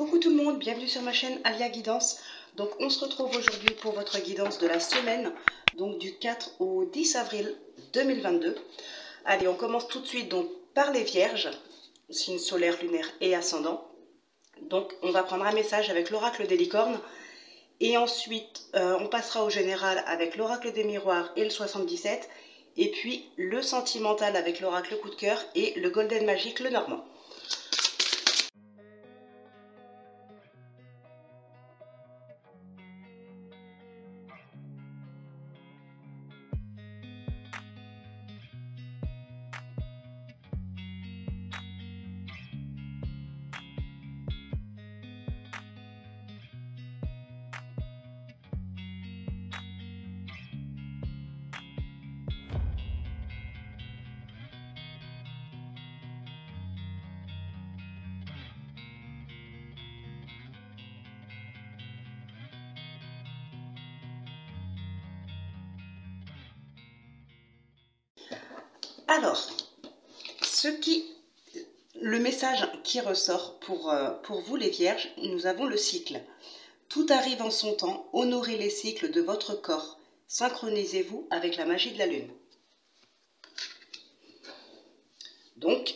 Coucou tout le monde, bienvenue sur ma chaîne Alia Guidance. Donc on se retrouve aujourd'hui pour votre guidance de la semaine, donc du 4 au 10 avril 2022. Allez, on commence tout de suite donc par les vierges, signe solaire, lunaire et ascendant. Donc on va prendre un message avec l'oracle des licornes et ensuite on passera au général avec l'oracle des miroirs et le 77 et puis le sentimental avec l'oracle coup de cœur et le golden magique, le normand. Alors, le message qui ressort pour vous les vierges, nous avons le cycle. Tout arrive en son temps, honorez les cycles de votre corps, synchronisez-vous avec la magie de la lune. Donc,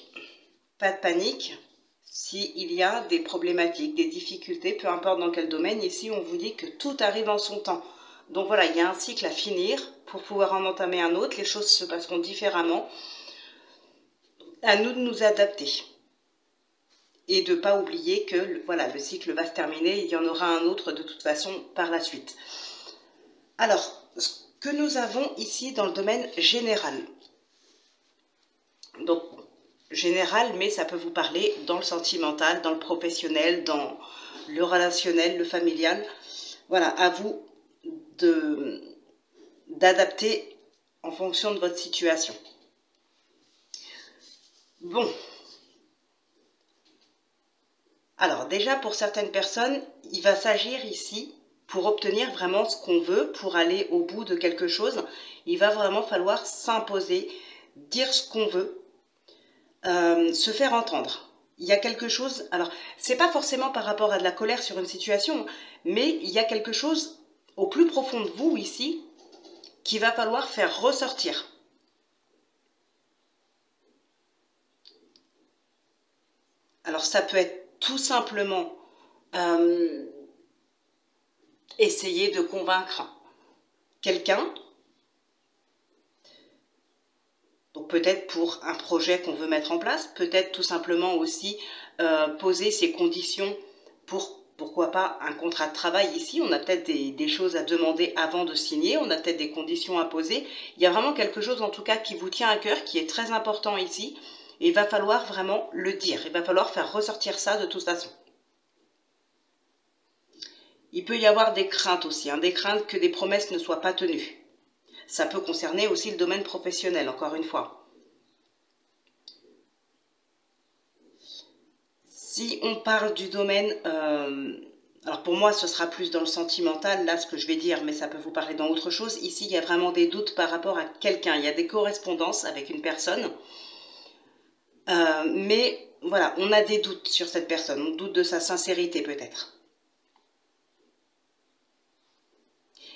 pas de panique, s'il y a des problématiques, des difficultés, peu importe dans quel domaine, ici on vous dit que tout arrive en son temps. Donc voilà, il y a un cycle à finir pour pouvoir en entamer un autre, les choses se passeront différemment. À nous de nous adapter et de ne pas oublier que voilà, le cycle va se terminer, il y en aura un autre de toute façon par la suite. Alors, ce que nous avons ici dans le domaine général, donc général, mais ça peut vous parler dans le sentimental, dans le professionnel, dans le relationnel, le familial. Voilà, à vous d'adapter en fonction de votre situation. Bon, alors déjà pour certaines personnes, il va s'agir ici, pour obtenir vraiment ce qu'on veut, pour aller au bout de quelque chose, il va vraiment falloir s'imposer, dire ce qu'on veut, se faire entendre. Il y a quelque chose, alors c'est pas forcément par rapport à de la colère sur une situation, mais il y a quelque chose au plus profond de vous ici, qu'il va falloir faire ressortir. Alors ça peut être tout simplement essayer de convaincre quelqu'un, donc peut-être pour un projet qu'on veut mettre en place, peut-être tout simplement aussi poser ses conditions pour, pourquoi pas, un contrat de travail ici. On a peut-être des choses à demander avant de signer, on a peut-être des conditions à poser. Il y a vraiment quelque chose en tout cas qui vous tient à cœur, qui est très important ici. Et il va falloir vraiment le dire, il va falloir faire ressortir ça de toute façon. Il peut y avoir des craintes aussi, des craintes que des promesses ne soient pas tenues. Ça peut concerner aussi le domaine professionnel, encore une fois. Si on parle du domaine, alors pour moi ce sera plus dans le sentimental, là ce que je vais dire, mais ça peut vous parler dans autre chose. Ici il y a vraiment des doutes par rapport à quelqu'un, il y a des correspondances avec une personne. Mais voilà, on a des doutes sur cette personne, on doute de sa sincérité peut-être.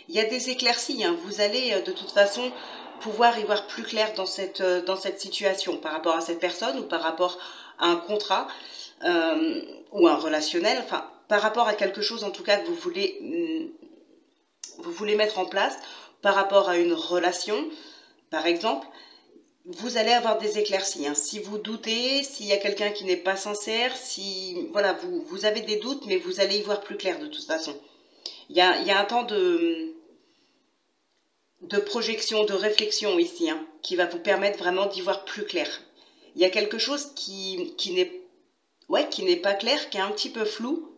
Il y a des éclaircies, vous allez de toute façon pouvoir y voir plus clair dans cette situation par rapport à cette personne ou par rapport à un contrat ou un relationnel, enfin par rapport à quelque chose en tout cas que vous voulez mettre en place, par rapport à une relation par exemple. Vous allez avoir des éclaircies. Si vous doutez, s'il y a quelqu'un qui n'est pas sincère, si voilà, vous avez des doutes, mais vous allez y voir plus clair de toute façon. Il y a un temps de projection, de réflexion ici, qui va vous permettre vraiment d'y voir plus clair. Il y a quelque chose qui n'est pas clair, qui est un petit peu flou.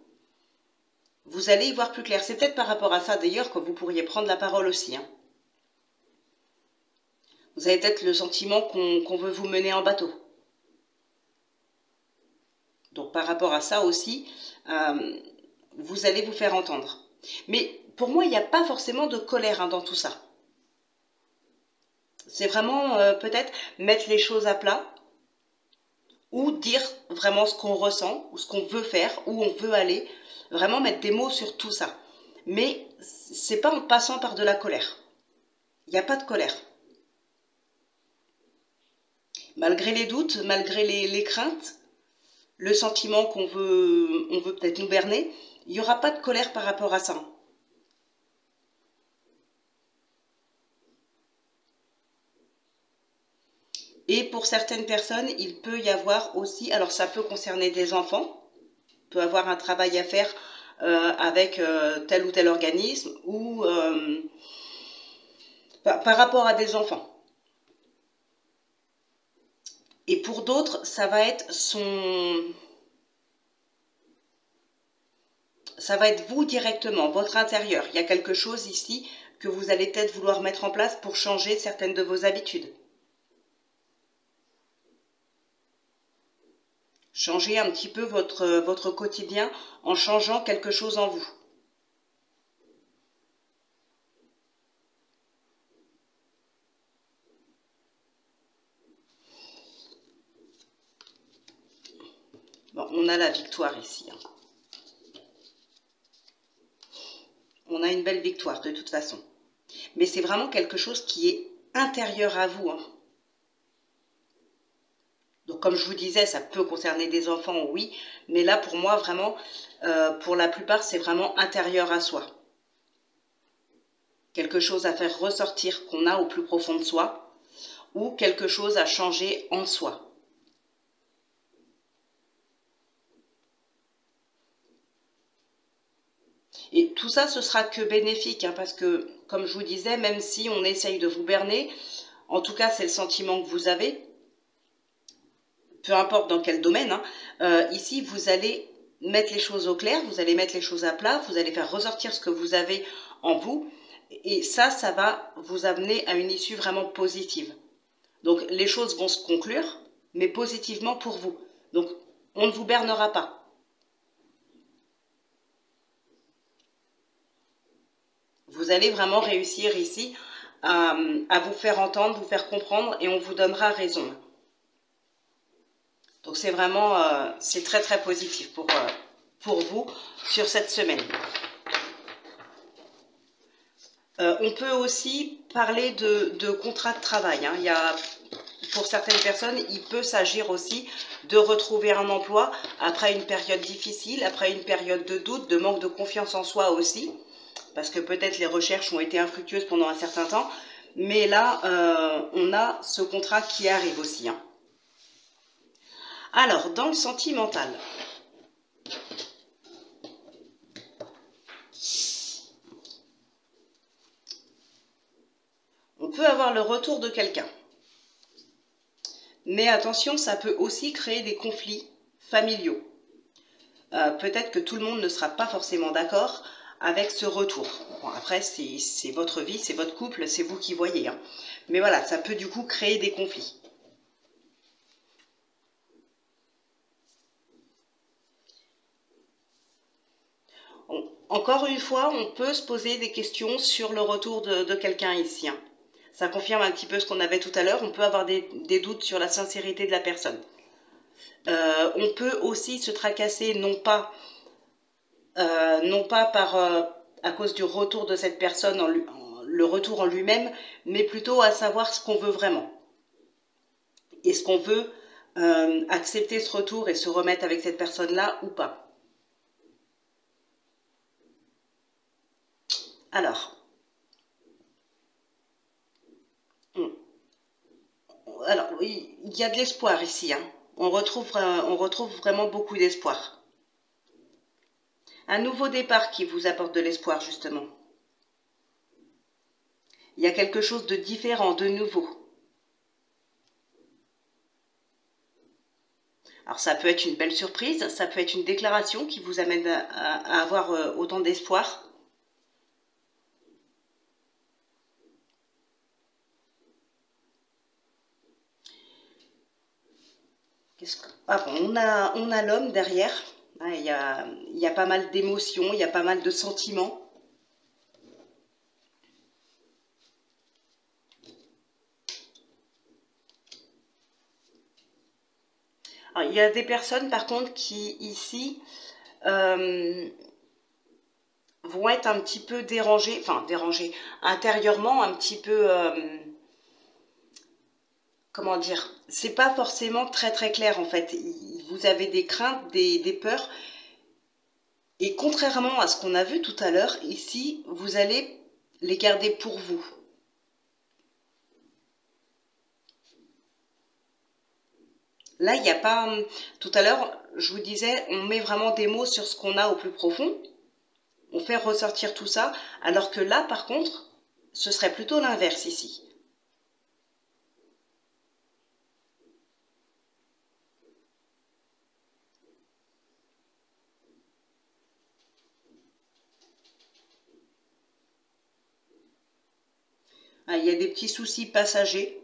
Vous allez y voir plus clair. C'est peut-être par rapport à ça d'ailleurs que vous pourriez prendre la parole aussi. Vous avez peut-être le sentiment qu'on veut vous mener en bateau. Donc par rapport à ça aussi, vous allez vous faire entendre. Mais pour moi, il n'y a pas forcément de colère dans tout ça. C'est vraiment peut-être mettre les choses à plat, ou dire vraiment ce qu'on ressent, ou ce qu'on veut faire, où on veut aller, vraiment mettre des mots sur tout ça. Mais c'est pas en passant par de la colère. Il n'y a pas de colère. Malgré les doutes, malgré les craintes, le sentiment qu'on veut, on veut peut-être nous berner, il n'y aura pas de colère par rapport à ça. Et pour certaines personnes, il peut y avoir aussi, alors ça peut concerner des enfants, peut avoir un travail à faire avec tel ou tel organisme ou par rapport à des enfants. Et pour d'autres, ça va être ça va être vous directement, votre intérieur. Il y a quelque chose ici que vous allez peut-être vouloir mettre en place pour changer certaines de vos habitudes. Changer un petit peu votre quotidien en changeant quelque chose en vous. Bon, on a la victoire ici. On a une belle victoire de toute façon. Mais c'est vraiment quelque chose qui est intérieur à vous. Donc comme je vous disais, ça peut concerner des enfants, oui. Mais là, pour moi, vraiment, pour la plupart, c'est vraiment intérieur à soi. Quelque chose à faire ressortir qu'on a au plus profond de soi, ou quelque chose à changer en soi. Et tout ça, ce sera que bénéfique, parce que, comme je vous disais, même si on essaye de vous berner, en tout cas, c'est le sentiment que vous avez, peu importe dans quel domaine, ici, vous allez mettre les choses au clair, vous allez mettre les choses à plat, vous allez faire ressortir ce que vous avez en vous, et ça va vous amener à une issue vraiment positive. Donc, les choses vont se conclure, mais positivement pour vous. Donc, on ne vous bernera pas. Vous allez vraiment réussir ici à vous faire entendre, vous faire comprendre et on vous donnera raison. Donc c'est vraiment, c'est très très positif pour vous sur cette semaine. On peut aussi parler de contrat de travail. Il y a, pour certaines personnes, il peut s'agir aussi de retrouver un emploi après une période difficile, après une période de doute, de manque de confiance en soi aussi. Parce que peut-être les recherches ont été infructueuses pendant un certain temps, mais là, on a ce contrat qui arrive aussi. Alors, dans le sentimental, on peut avoir le retour de quelqu'un. Mais attention, ça peut aussi créer des conflits familiaux. Peut-être que tout le monde ne sera pas forcément d'accord avec ce retour. Bon, après, c'est votre vie, c'est votre couple, c'est vous qui voyez. Mais voilà, ça peut du coup créer des conflits. Encore une fois, on peut se poser des questions sur le retour de quelqu'un ici. Ça confirme un petit peu ce qu'on avait tout à l'heure. On peut avoir des doutes sur la sincérité de la personne. On peut aussi se tracasser, non pas à cause du retour de cette personne, le retour en lui-même, mais plutôt à savoir ce qu'on veut vraiment. Est-ce qu'on veut accepter ce retour et se remettre avec cette personne-là ou pas? Alors, il y a de l'espoir ici. On retrouve vraiment beaucoup d'espoir. Un nouveau départ qui vous apporte de l'espoir, justement. Il y a quelque chose de différent, de nouveau. Alors ça peut être une belle surprise, ça peut être une déclaration qui vous amène à avoir autant d'espoir. On a l'homme derrière. Il y a pas mal d'émotions, il y a pas mal de sentiments. Alors, il y a des personnes par contre qui ici vont être un petit peu dérangées, enfin dérangées, intérieurement un petit peu, comment dire, c'est pas forcément très très clair en fait. Vous avez des craintes, des peurs, et contrairement à ce qu'on a vu tout à l'heure, ici, vous allez les garder pour vous. Là, il n'y a pas... Tout à l'heure, je vous disais, on met vraiment des mots sur ce qu'on a au plus profond. On fait ressortir tout ça, alors que là, par contre, ce serait plutôt l'inverse ici. Ah, il y a des petits soucis passagers.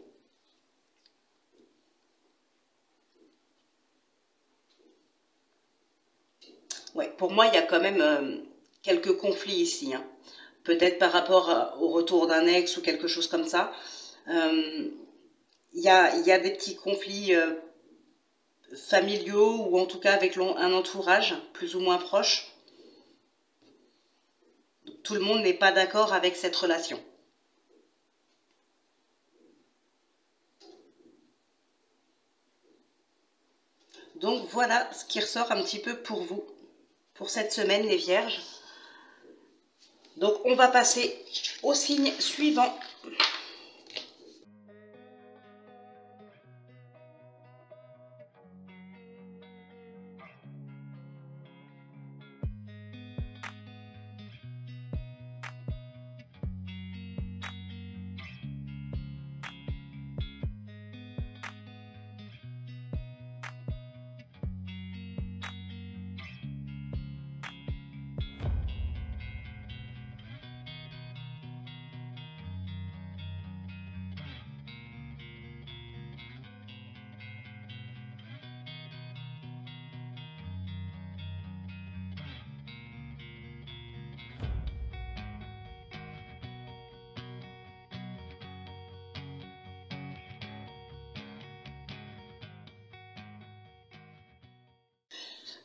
Ouais, pour moi, il y a quand même quelques conflits ici, hein. Peut-être par rapport au retour d'un ex ou quelque chose comme ça. Il y a des petits conflits familiaux ou en tout cas avec un entourage plus ou moins proche. Tout le monde n'est pas d'accord avec cette relation. Donc voilà ce qui ressort un petit peu pour vous, pour cette semaine les Vierges. Donc on va passer au signe suivant.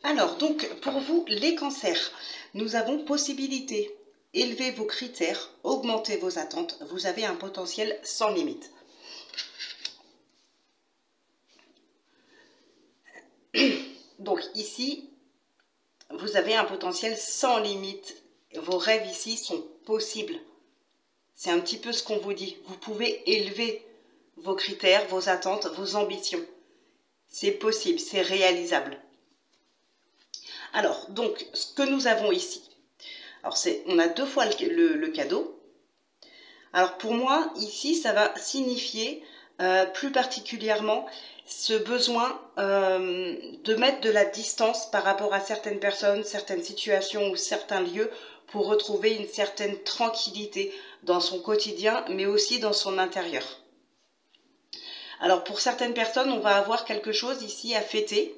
Alors, donc, pour vous, les cancers, nous avons possibilité. Élevez vos critères, augmentez vos attentes, vous avez un potentiel sans limite. Donc ici, vous avez un potentiel sans limite. Vos rêves ici sont possibles. C'est un petit peu ce qu'on vous dit. Vous pouvez élever vos critères, vos attentes, vos ambitions. C'est possible, c'est réalisable. Alors, donc, ce que nous avons ici, alors on a deux fois le cadeau. Alors pour moi, ici, ça va signifier plus particulièrement ce besoin de mettre de la distance par rapport à certaines personnes, certaines situations ou certains lieux pour retrouver une certaine tranquillité dans son quotidien, mais aussi dans son intérieur. Alors pour certaines personnes, on va avoir quelque chose ici à fêter.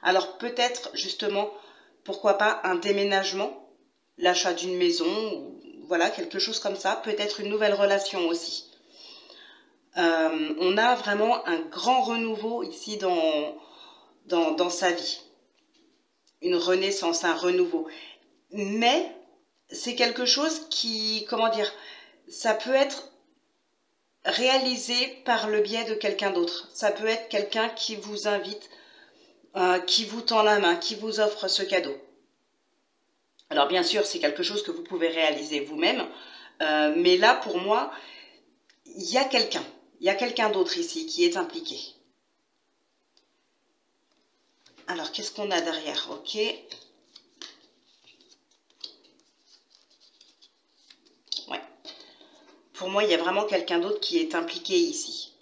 Alors peut-être justement, pourquoi pas un déménagement, l'achat d'une maison, voilà, quelque chose comme ça, peut-être une nouvelle relation aussi. On a vraiment un grand renouveau ici dans sa vie. Une renaissance, un renouveau. Mais c'est quelque chose qui, comment dire, ça peut être réalisé par le biais de quelqu'un d'autre. Ça peut être quelqu'un qui vous invite, qui vous tend la main, qui vous offre ce cadeau. Alors bien sûr, c'est quelque chose que vous pouvez réaliser vous-même, mais là, pour moi, il y a quelqu'un d'autre ici qui est impliqué. Alors, qu'est-ce qu'on a derrière? Ok. Ouais. Pour moi, il y a vraiment quelqu'un d'autre qui est impliqué ici,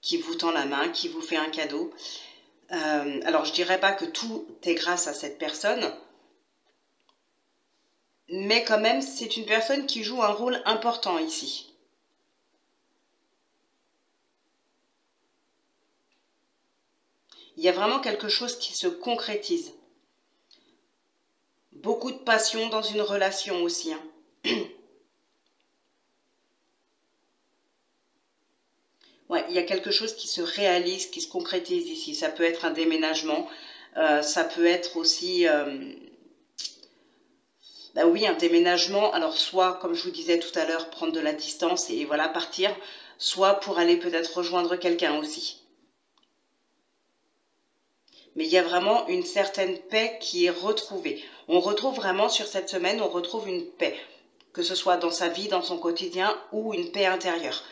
qui vous tend la main, qui vous fait un cadeau. Alors, je dirais pas que tout est grâce à cette personne, mais quand même, c'est une personne qui joue un rôle important ici. Il y a vraiment quelque chose qui se concrétise. Beaucoup de passion dans une relation aussi, hein. Ouais, il y a quelque chose qui se réalise, qui se concrétise ici. Ça peut être un déménagement, ça peut être aussi... bah oui, un déménagement, alors soit, comme je vous disais tout à l'heure, prendre de la distance et voilà, partir, soit pour aller peut-être rejoindre quelqu'un aussi. Mais il y a vraiment une certaine paix qui est retrouvée. On retrouve vraiment sur cette semaine, on retrouve une paix, que ce soit dans sa vie, dans son quotidien ou une paix intérieure.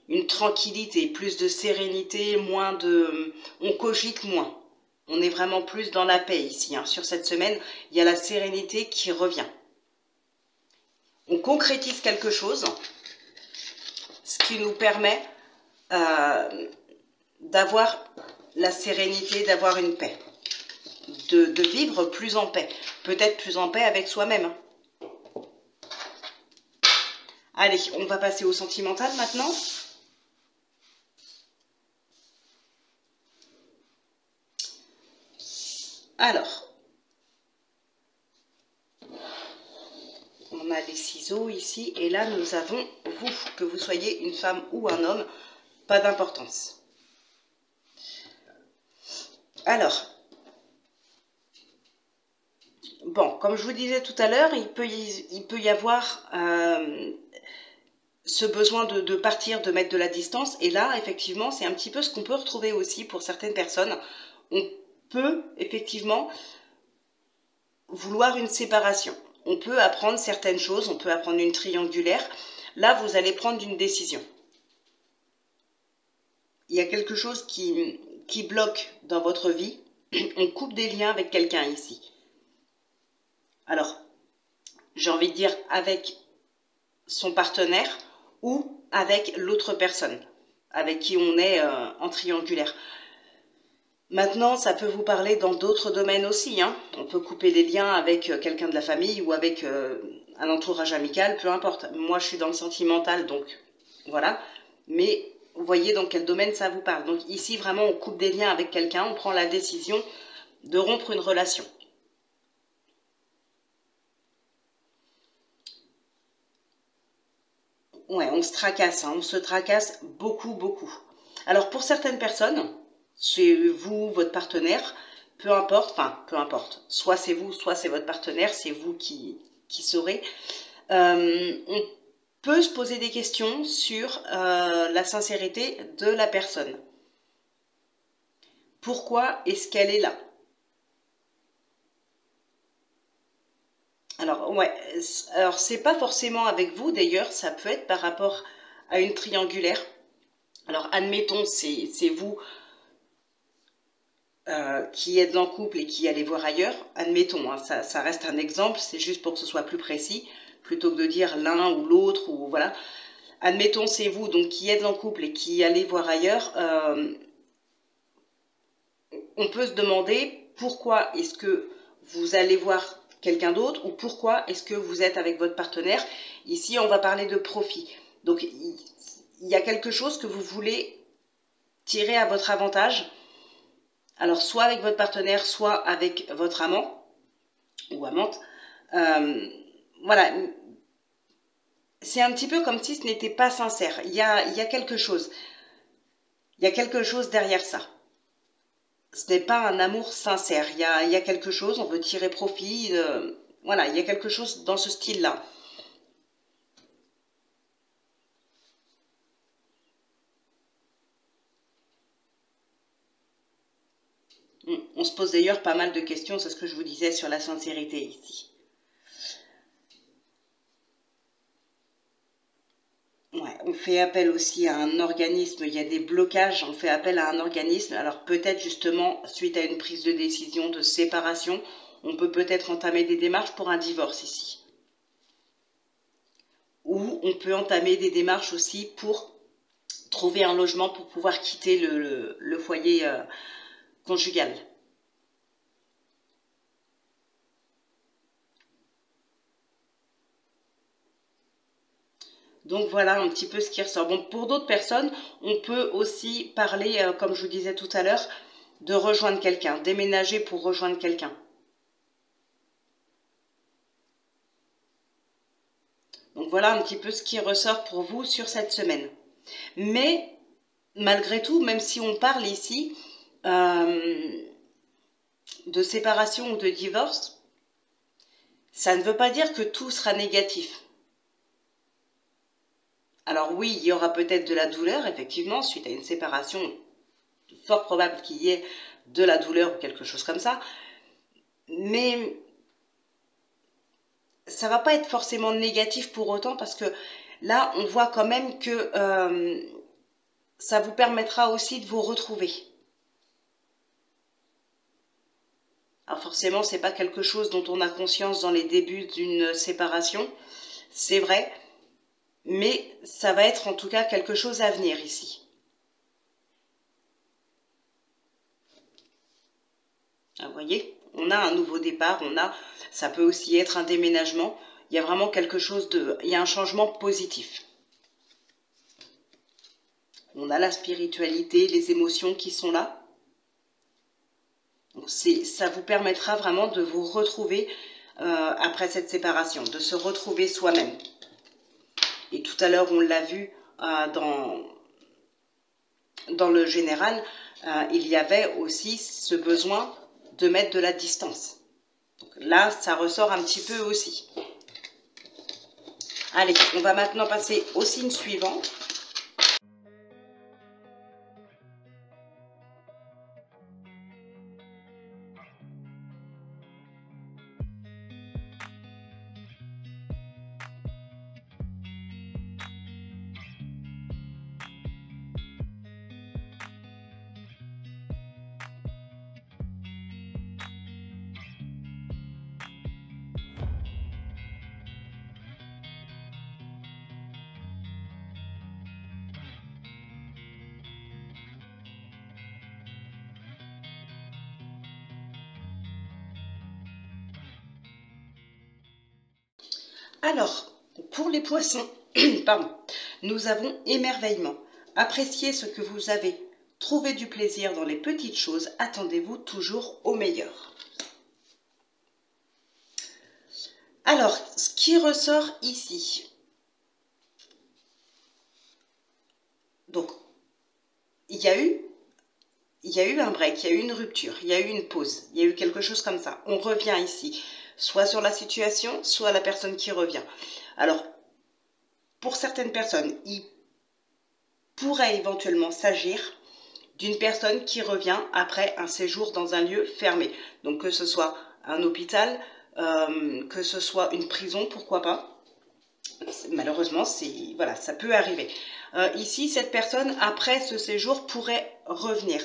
Une tranquillité, plus de sérénité, moins de... On cogite moins. On est vraiment plus dans la paix ici, hein. Sur cette semaine, il y a la sérénité qui revient. On concrétise quelque chose, ce qui nous permet d'avoir la sérénité, d'avoir une paix, de vivre plus en paix, peut-être plus en paix avec soi-même. Allez, on va passer au sentimental maintenant. Alors, on a les ciseaux ici, et là nous avons vous, que vous soyez une femme ou un homme, pas d'importance. Alors, bon, comme je vous disais tout à l'heure, il peut y avoir ce besoin de partir, de mettre de la distance, et là, effectivement, c'est un petit peu ce qu'on peut retrouver aussi pour certaines personnes. On peut, effectivement, vouloir une séparation. On peut apprendre certaines choses, on peut apprendre une triangulaire. Là, vous allez prendre une décision. Il y a quelque chose qui bloque dans votre vie. On coupe des liens avec quelqu'un ici. Alors, j'ai envie de dire avec son partenaire ou avec l'autre personne avec qui on est en triangulaire. Maintenant, ça peut vous parler dans d'autres domaines aussi, hein. On peut couper les liens avec quelqu'un de la famille ou avec un entourage amical, peu importe. Moi, je suis dans le sentimental, donc voilà. Mais vous voyez dans quel domaine ça vous parle. Donc ici, vraiment, on coupe des liens avec quelqu'un, on prend la décision de rompre une relation. Ouais, on se tracasse, hein, on se tracasse beaucoup, beaucoup. Alors pour certaines personnes, c'est vous, votre partenaire, peu importe, enfin peu importe, soit c'est vous, soit c'est votre partenaire, c'est vous qui saurez. On peut se poser des questions sur la sincérité de la personne. Pourquoi est-ce qu'elle est là? Alors, ouais, alors c'est pas forcément avec vous d'ailleurs, ça peut être par rapport à une triangulaire. Alors, admettons, c'est vous qui êtes en couple et qui allez voir ailleurs. Admettons, hein, ça reste un exemple, c'est juste pour que ce soit plus précis, plutôt que de dire l'un ou l'autre, ou voilà. Admettons, c'est vous donc qui êtes en couple et qui allez voir ailleurs. On peut se demander pourquoi est-ce que vous allez voir quelqu'un d'autre ou pourquoi est-ce que vous êtes avec votre partenaire. Ici, on va parler de profit. Donc, il y a quelque chose que vous voulez tirer à votre avantage. Alors, soit avec votre partenaire, soit avec votre amant ou amante. Voilà. C'est un petit peu comme si ce n'était pas sincère. Il y a quelque chose. Il y a quelque chose derrière ça. Ce n'est pas un amour sincère. Il y a quelque chose, on veut tirer profit. Voilà, il y a quelque chose dans ce style-là. On se pose d'ailleurs pas mal de questions, c'est ce que je vous disais sur la sincérité ici. Ouais, on fait appel aussi à un organisme, il y a des blocages, on fait appel à un organisme. Alors peut-être justement, suite à une prise de décision de séparation, on peut peut-être entamer des démarches pour un divorce ici. Ou on peut entamer des démarches aussi pour trouver un logement pour pouvoir quitter le foyer conjugal. Donc voilà un petit peu ce qui ressort. Bon, pour d'autres personnes, on peut aussi parler, comme je vous disais tout à l'heure, de rejoindre quelqu'un, déménager pour rejoindre quelqu'un. Donc voilà un petit peu ce qui ressort pour vous sur cette semaine. Mais malgré tout, même si on parle ici de séparation ou de divorce, ça ne veut pas dire que tout sera négatif. Alors oui, il y aura peut-être de la douleur, effectivement, suite à une séparation, fort probable qu'il y ait de la douleur ou quelque chose comme ça, mais ça va pas être forcément négatif pour autant, parce que là, on voit quand même que ça vous permettra aussi de vous retrouver. Alors forcément, c'est pas quelque chose dont on a conscience dans les débuts d'une séparation, c'est vrai, mais ça va être en tout cas quelque chose à venir ici. Vous voyez, on a un nouveau départ, ça peut aussi être un déménagement. Il y a vraiment quelque chose il y a un changement positif. On a la spiritualité, les émotions qui sont là. Donc ça vous permettra vraiment de vous retrouver après cette séparation, de se retrouver soi-même. Et tout à l'heure, on l'a vu dans le général, il y avait aussi ce besoin de mettre de la distance. Donc là, ça ressort un petit peu aussi. Allez, on va maintenant passer au signe suivant. Alors, pour les poissons, pardon, nous avons émerveillement. Appréciez ce que vous avez. Trouvez du plaisir dans les petites choses. Attendez-vous toujours au meilleur. Alors, ce qui ressort ici. Donc, il y a eu un break, il y a eu une rupture, il y a eu une pause, il y a eu quelque chose comme ça. On revient ici, soit sur la situation, soit la personne qui revient. Alors, pour certaines personnes, il pourrait éventuellement s'agir d'une personne qui revient après un séjour dans un lieu fermé. Donc, que ce soit un hôpital, que ce soit une prison, pourquoi pas. Malheureusement, voilà, ça peut arriver. Ici, cette personne, après ce séjour, pourrait revenir.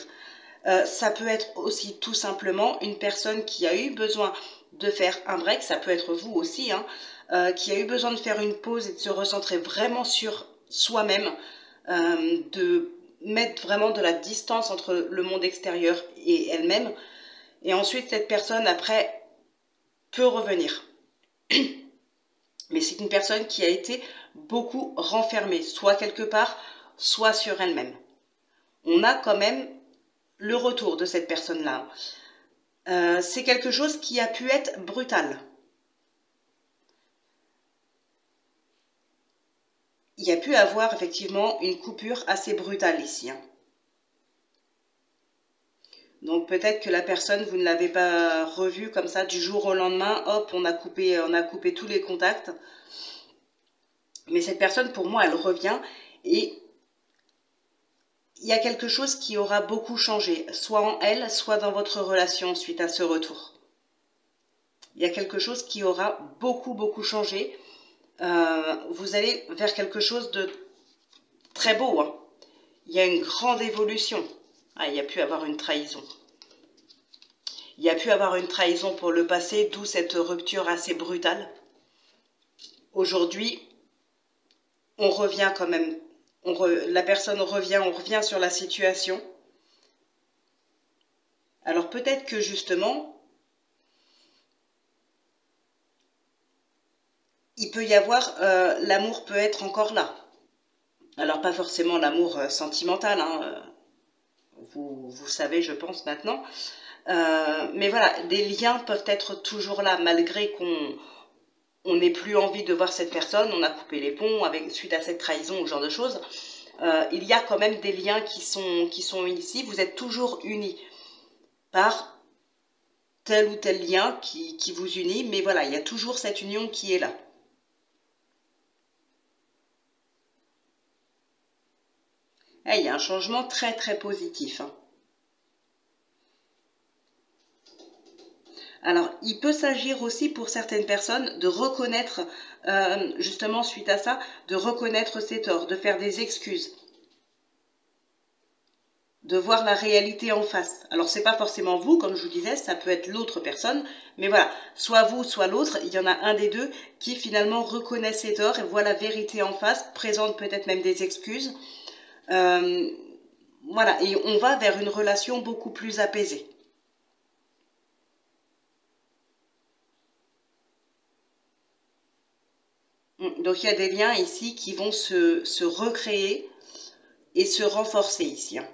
Ça peut être aussi tout simplement une personne qui a eu besoin de faire un break, ça peut être vous aussi, hein, qui a eu besoin de faire une pause et de se recentrer vraiment sur soi-même, de mettre vraiment de la distance entre le monde extérieur et elle-même. Et ensuite, cette personne, après, peut revenir. Mais c'est une personne qui a été beaucoup renfermée, soit quelque part, soit sur elle-même. On a quand même le retour de cette personne-là. C'est quelque chose qui a pu être brutal. Il y a pu avoir effectivement une coupure assez brutale ici. Hein. Donc peut-être que la personne, vous ne l'avez pas revue comme ça du jour au lendemain, hop, on a coupé tous les contacts. Mais cette personne, pour moi, elle revient et il y a quelque chose qui aura beaucoup changé, soit en elle, soit dans votre relation suite à ce retour. Il y a quelque chose qui aura beaucoup changé. Vous allez vers quelque chose de très beau. Hein. Il y a une grande évolution. Ah, il y a pu avoir une trahison. Il y a pu avoir une trahison pour le passé, d'où cette rupture assez brutale. Aujourd'hui, on revient quand même. La personne revient, on revient sur la situation. Alors peut-être que justement, il peut y avoir, l'amour peut être encore là. Alors pas forcément l'amour sentimental, hein, vous savez, je pense maintenant. Mais voilà, des liens peuvent être toujours là, malgré qu'on n'ait plus envie de voir cette personne, on a coupé les ponts suite à cette trahison ou ce genre de choses. il y a quand même des liens qui sont ici. Vous êtes toujours unis par tel ou tel lien qui vous unit, mais voilà, il y a toujours cette union qui est là. Et il y a un changement très très positif. Hein. Alors, il peut s'agir aussi pour certaines personnes de reconnaître, justement suite à ça, de reconnaître ses torts, de faire des excuses, de voir la réalité en face. Alors, c'est pas forcément vous, comme je vous disais, ça peut être l'autre personne, mais voilà, soit vous, soit l'autre, il y en a un des deux qui finalement reconnaît ses torts et voit la vérité en face, présente peut-être même des excuses. Voilà, et on va vers une relation beaucoup plus apaisée. Donc il y a des liens ici qui vont se recréer et se renforcer ici. Hein.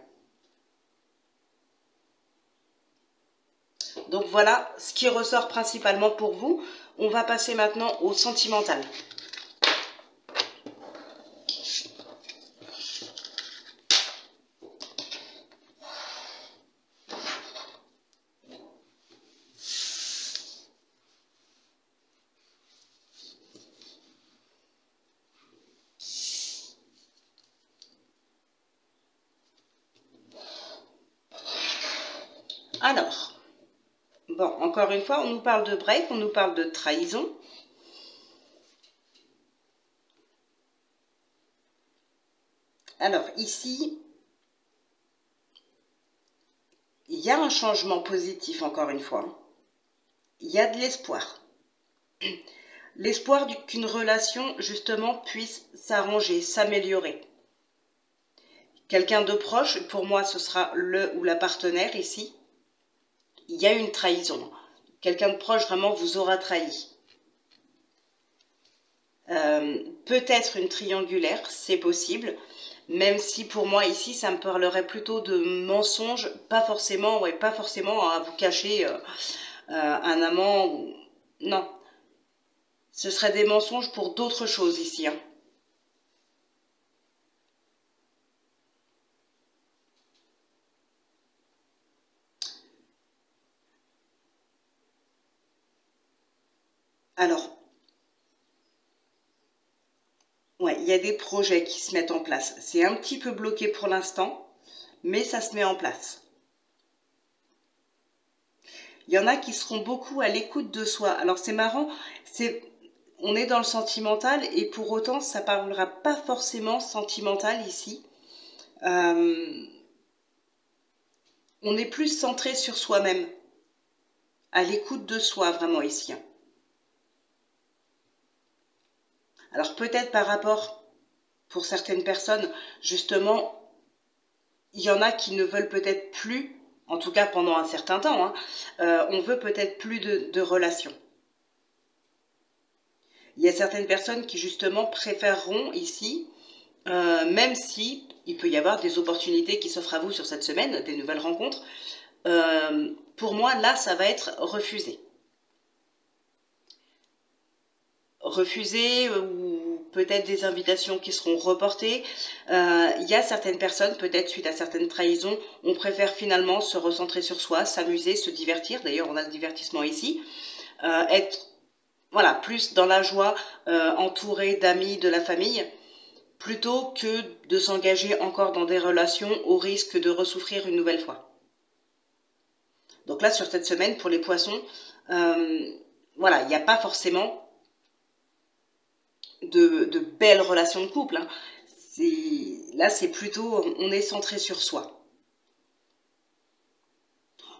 Donc voilà ce qui ressort principalement pour vous. On va passer maintenant au sentimental. Alors, bon, encore une fois, on nous parle de break, on nous parle de trahison. Alors, ici, il y a un changement positif, encore une fois. Il y a de l'espoir. L'espoir qu'une relation, justement, puisse s'arranger, s'améliorer. Quelqu'un de proche, pour moi, ce sera le ou la partenaire ici. Il y a une trahison. Quelqu'un de proche, vraiment, vous aura trahi. Peut-être une triangulaire, c'est possible. Même si pour moi, ici, ça me parlerait plutôt de mensonges. Pas forcément, ouais, pas forcément à vous cacher un amant. Ou... Non. Ce serait des mensonges pour d'autres choses ici. Hein. Alors, ouais, il y a des projets qui se mettent en place. C'est un petit peu bloqué pour l'instant, mais ça se met en place. Il y en a qui seront beaucoup à l'écoute de soi. Alors c'est marrant, on est dans le sentimental et pour autant ça ne parlera pas forcément sentimental ici. On est plus centré sur soi-même, à l'écoute de soi vraiment ici. Alors peut-être par rapport, pour certaines personnes, justement, il y en a qui ne veulent peut-être plus, en tout cas pendant un certain temps, hein, on veut peut-être plus de relations. Il y a certaines personnes qui justement préféreront ici, même si il peut y avoir des opportunités qui s'offrent à vous sur cette semaine, des nouvelles rencontres, pour moi là ça va être refusé. Refusé ou peut-être des invitations qui seront reportées. Il y a certaines personnes, peut-être suite à certaines trahisons, on préfère finalement se recentrer sur soi, s'amuser, se divertir. D'ailleurs, on a le divertissement ici. Être voilà, plus dans la joie, entouré d'amis, de la famille, plutôt que de s'engager encore dans des relations au risque de ressouffrir une nouvelle fois. Donc là, sur cette semaine, pour les poissons, voilà, il n'y a pas forcément de belles relations de couple. Hein. Là, c'est plutôt, on est centré sur soi.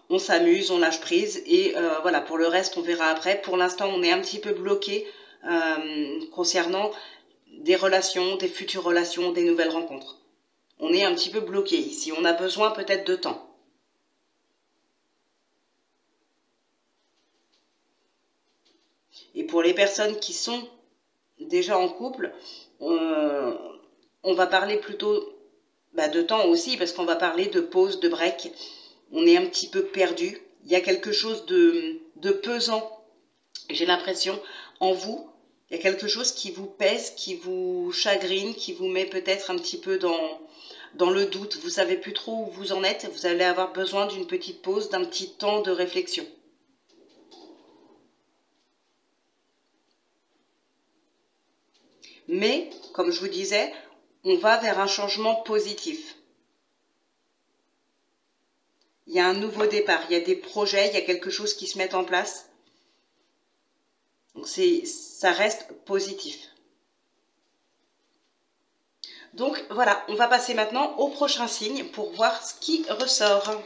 On s'amuse, on lâche prise et voilà, pour le reste, on verra après. Pour l'instant, on est un petit peu bloqué concernant des relations, des futures relations, des nouvelles rencontres. On est un petit peu bloqué ici. On a besoin peut-être de temps. Et pour les personnes qui sont déjà en couple, on va parler plutôt de temps aussi, parce qu'on va parler de pause, de break. On est un petit peu perdu. Il y a quelque chose de pesant, j'ai l'impression, en vous, Il y a quelque chose qui vous pèse, qui vous chagrine, qui vous met peut-être un petit peu dans le doute. Vous ne savez plus trop où vous en êtes. Vous allez avoir besoin d'une petite pause, d'un petit temps de réflexion. Mais, comme je vous disais, on va vers un changement positif. Il y a un nouveau départ, il y a des projets, il y a quelque chose qui se met en place. Donc ça reste positif. Donc voilà, on va passer maintenant au prochain signe pour voir ce qui ressort.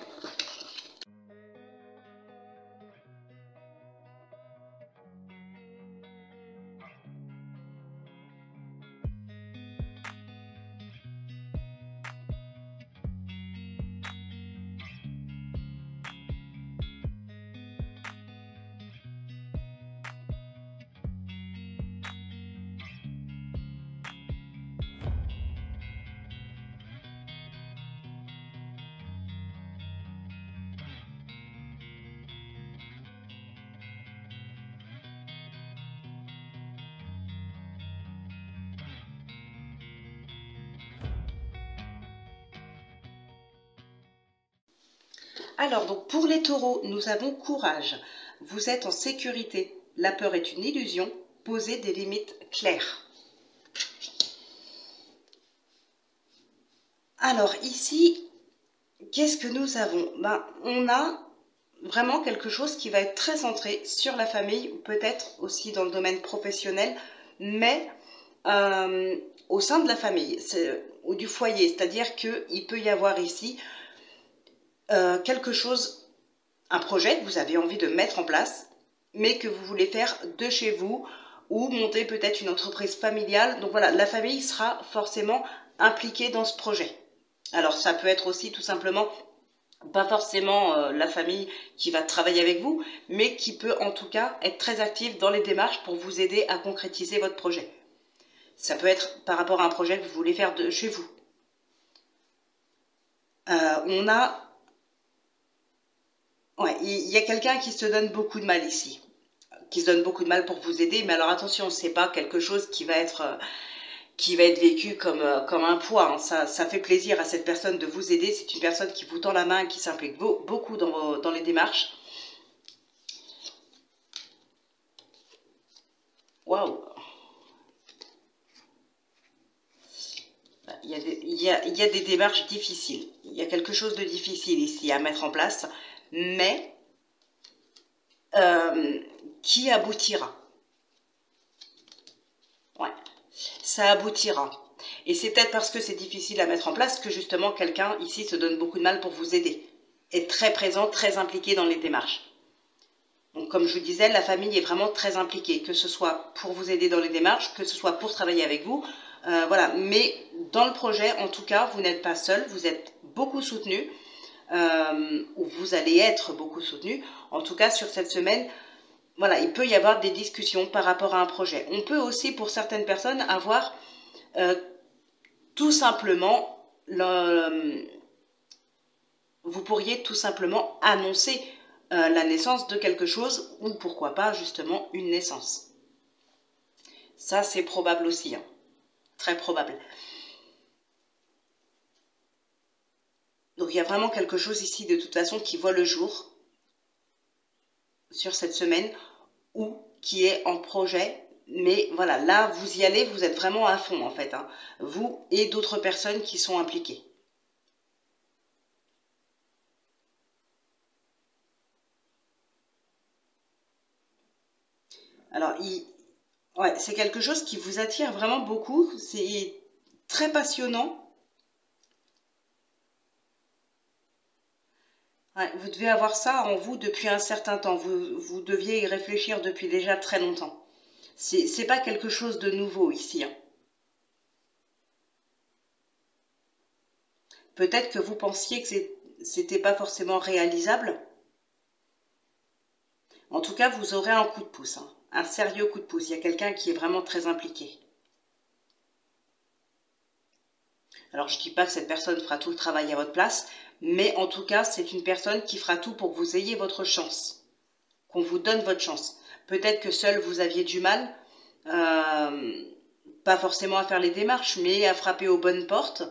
Alors, donc pour les taureaux, nous avons courage. Vous êtes en sécurité. La peur est une illusion. Posez des limites claires. Alors ici, qu'est-ce que nous avons? On a vraiment quelque chose qui va être très centré sur la famille, ou peut-être aussi dans le domaine professionnel, mais au sein de la famille ou du foyer. C'est-à-dire qu'il peut y avoir ici quelque chose, un projet que vous avez envie de mettre en place, mais que vous voulez faire de chez vous, ou monter peut-être une entreprise familiale. Donc voilà, la famille sera forcément impliquée dans ce projet. Alors ça peut être aussi tout simplement, pas forcément la famille qui va travailler avec vous, mais qui peut en tout cas être très active dans les démarches pour vous aider à concrétiser votre projet. Ça peut être par rapport à un projet que vous voulez faire de chez vous. On a... Ouais, il y a quelqu'un qui se donne beaucoup de mal ici, qui se donne beaucoup de mal pour vous aider, mais alors attention, c'est pas quelque chose qui va être vécu comme un poids. Hein. Ça fait plaisir à cette personne de vous aider. C'est une personne qui vous tend la main, qui s'implique beaucoup dans les démarches. Waouh! Il y a des démarches difficiles. Il y a quelque chose de difficile ici à mettre en place, mais qui aboutira. Ouais, ça aboutira. Et c'est peut-être parce que c'est difficile à mettre en place que justement quelqu'un ici se donne beaucoup de mal pour vous aider. Est très présent, très impliqué dans les démarches. Donc comme je vous disais, la famille est vraiment très impliquée, que ce soit pour vous aider dans les démarches, que ce soit pour travailler avec vous. Voilà, mais dans le projet, en tout cas, vous n'êtes pas seul, vous êtes beaucoup soutenu, ou vous allez être beaucoup soutenu. En tout cas, sur cette semaine, voilà, il peut y avoir des discussions par rapport à un projet. On peut aussi, pour certaines personnes, avoir tout simplement, vous pourriez tout simplement annoncer la naissance de quelque chose, ou pourquoi pas justement une naissance. Ça, c'est probable aussi, hein. Très probable. Donc il y a vraiment quelque chose ici de toute façon qui voit le jour sur cette semaine, ou qui est en projet. Mais voilà, là vous y allez, vous êtes vraiment à fond en fait, hein. Vous et d'autres personnes qui sont impliquées. Alors, ouais, c'est quelque chose qui vous attire vraiment beaucoup, c'est très passionnant. Ouais, vous devez avoir ça en vous depuis un certain temps, vous deviez y réfléchir depuis déjà très longtemps. C'est pas quelque chose de nouveau ici, hein. Peut-être que vous pensiez que c'était pas forcément réalisable. En tout cas, vous aurez un coup de pouce, hein, un sérieux coup de pouce. Il y a quelqu'un qui est vraiment très impliqué. Alors, je ne dis pas que cette personne fera tout le travail à votre place, mais en tout cas, c'est une personne qui fera tout pour que vous ayez votre chance, qu'on vous donne votre chance. Peut-être que seul vous aviez du mal, pas forcément à faire les démarches, mais à frapper aux bonnes portes.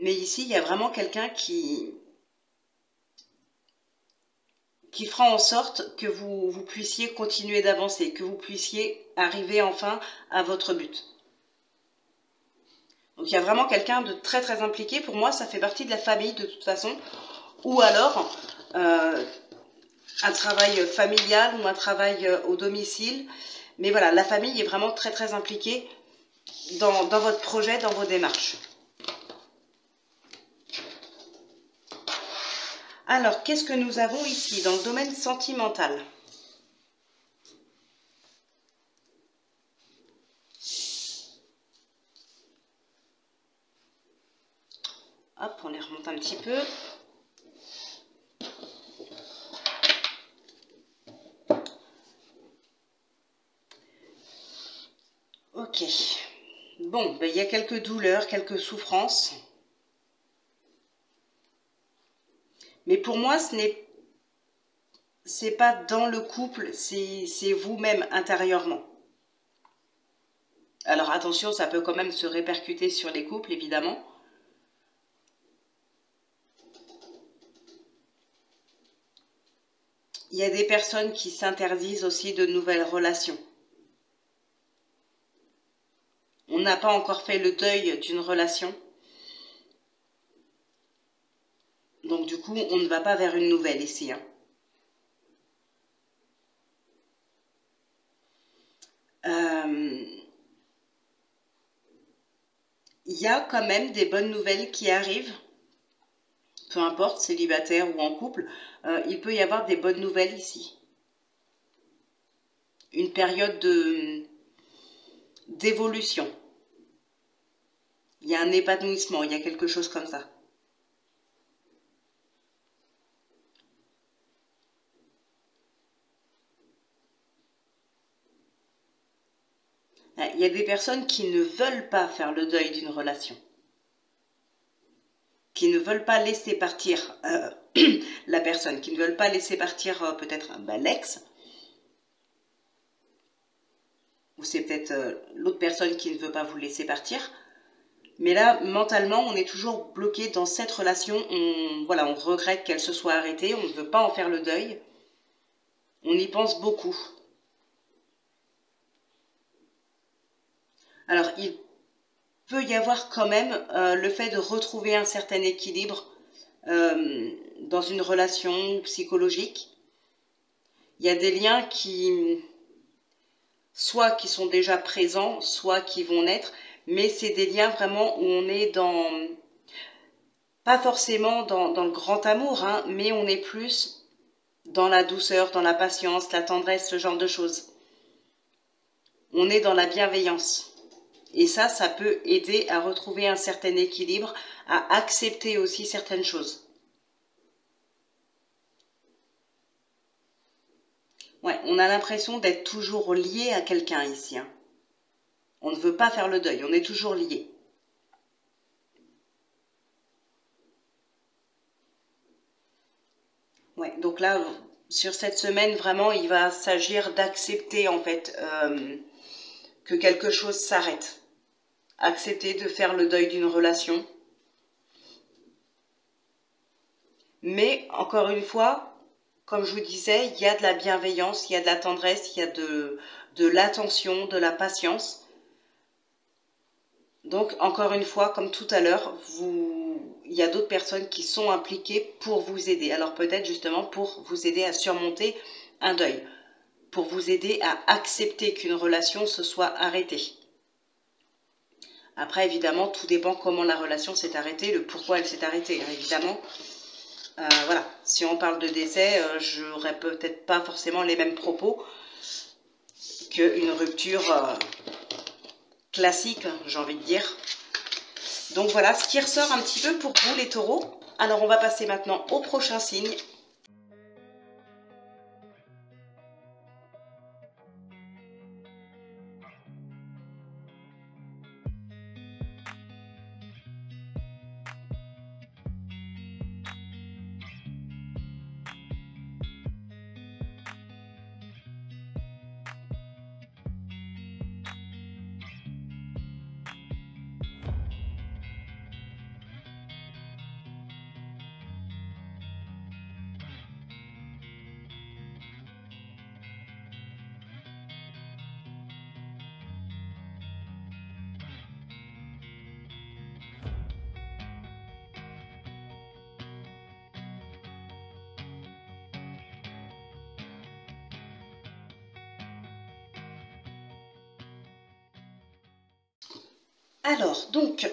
Mais ici, il y a vraiment quelqu'un qui fera en sorte que vous puissiez continuer d'avancer, que vous puissiez arriver enfin à votre but. Donc il y a vraiment quelqu'un de très très impliqué. Pour moi, ça fait partie de la famille de toute façon. Ou alors un travail familial ou un travail au domicile. Mais voilà, la famille est vraiment très très impliquée dans votre projet, dans vos démarches. Alors, qu'est-ce que nous avons ici dans le domaine sentimental? Hop, on les remonte un petit peu. Ok. Bon, ben, il y a quelques douleurs, quelques souffrances. Mais pour moi, c'est pas dans le couple, c'est vous-même intérieurement. Alors attention, ça peut quand même se répercuter sur les couples, évidemment. Il y a des personnes qui s'interdisent aussi de nouvelles relations. On n'a pas encore fait le deuil d'une relation. Donc du coup, on ne va pas vers une nouvelle ici. Hein. Il y a quand même des bonnes nouvelles qui arrivent. Peu importe, célibataire ou en couple, il peut y avoir des bonnes nouvelles ici. Une période d'évolution. Il y a un épanouissement, il y a quelque chose comme ça. Il y a des personnes qui ne veulent pas faire le deuil d'une relation. Qui ne veulent pas laisser partir la personne, qui ne veulent pas laisser partir peut-être l'ex, ou c'est peut-être l'autre personne qui ne veut pas vous laisser partir. Mais là, mentalement, on est toujours bloqué dans cette relation. Voilà, on regrette qu'elle se soit arrêtée, on ne veut pas en faire le deuil. On y pense beaucoup. Alors, il peut y avoir quand même le fait de retrouver un certain équilibre dans une relation psychologique. Il y a des liens soit qui sont déjà présents, soit qui vont naître, mais c'est des liens vraiment où on est pas forcément dans le grand amour, hein, mais on est plus dans la douceur, dans la patience, la tendresse, ce genre de choses. On est dans la bienveillance. Et ça peut aider à retrouver un certain équilibre, à accepter aussi certaines choses. Ouais, on a l'impression d'être toujours lié à quelqu'un ici. Hein. On ne veut pas faire le deuil, on est toujours lié. Ouais, donc là, sur cette semaine, vraiment, il va s'agir d'accepter en fait que quelque chose s'arrête. Accepter de faire le deuil d'une relation. Mais encore une fois, comme je vous disais, il y a de la bienveillance, il y a de la tendresse, il y a de l'attention, de la patience. Donc, encore une fois, comme tout à l'heure, il y a d'autres personnes qui sont impliquées pour vous aider. Alors peut-être justement pour vous aider à surmonter un deuil, pour vous aider à accepter qu'une relation se soit arrêtée. Après, évidemment, tout dépend comment la relation s'est arrêtée, le pourquoi elle s'est arrêtée, hein, évidemment. Voilà, si on parle de décès, je n'aurais peut-être pas forcément les mêmes propos qu'une rupture classique, j'ai envie de dire. Donc voilà, ce qui ressort un petit peu pour vous les taureaux. Alors on va passer maintenant au prochain signe. Alors, donc,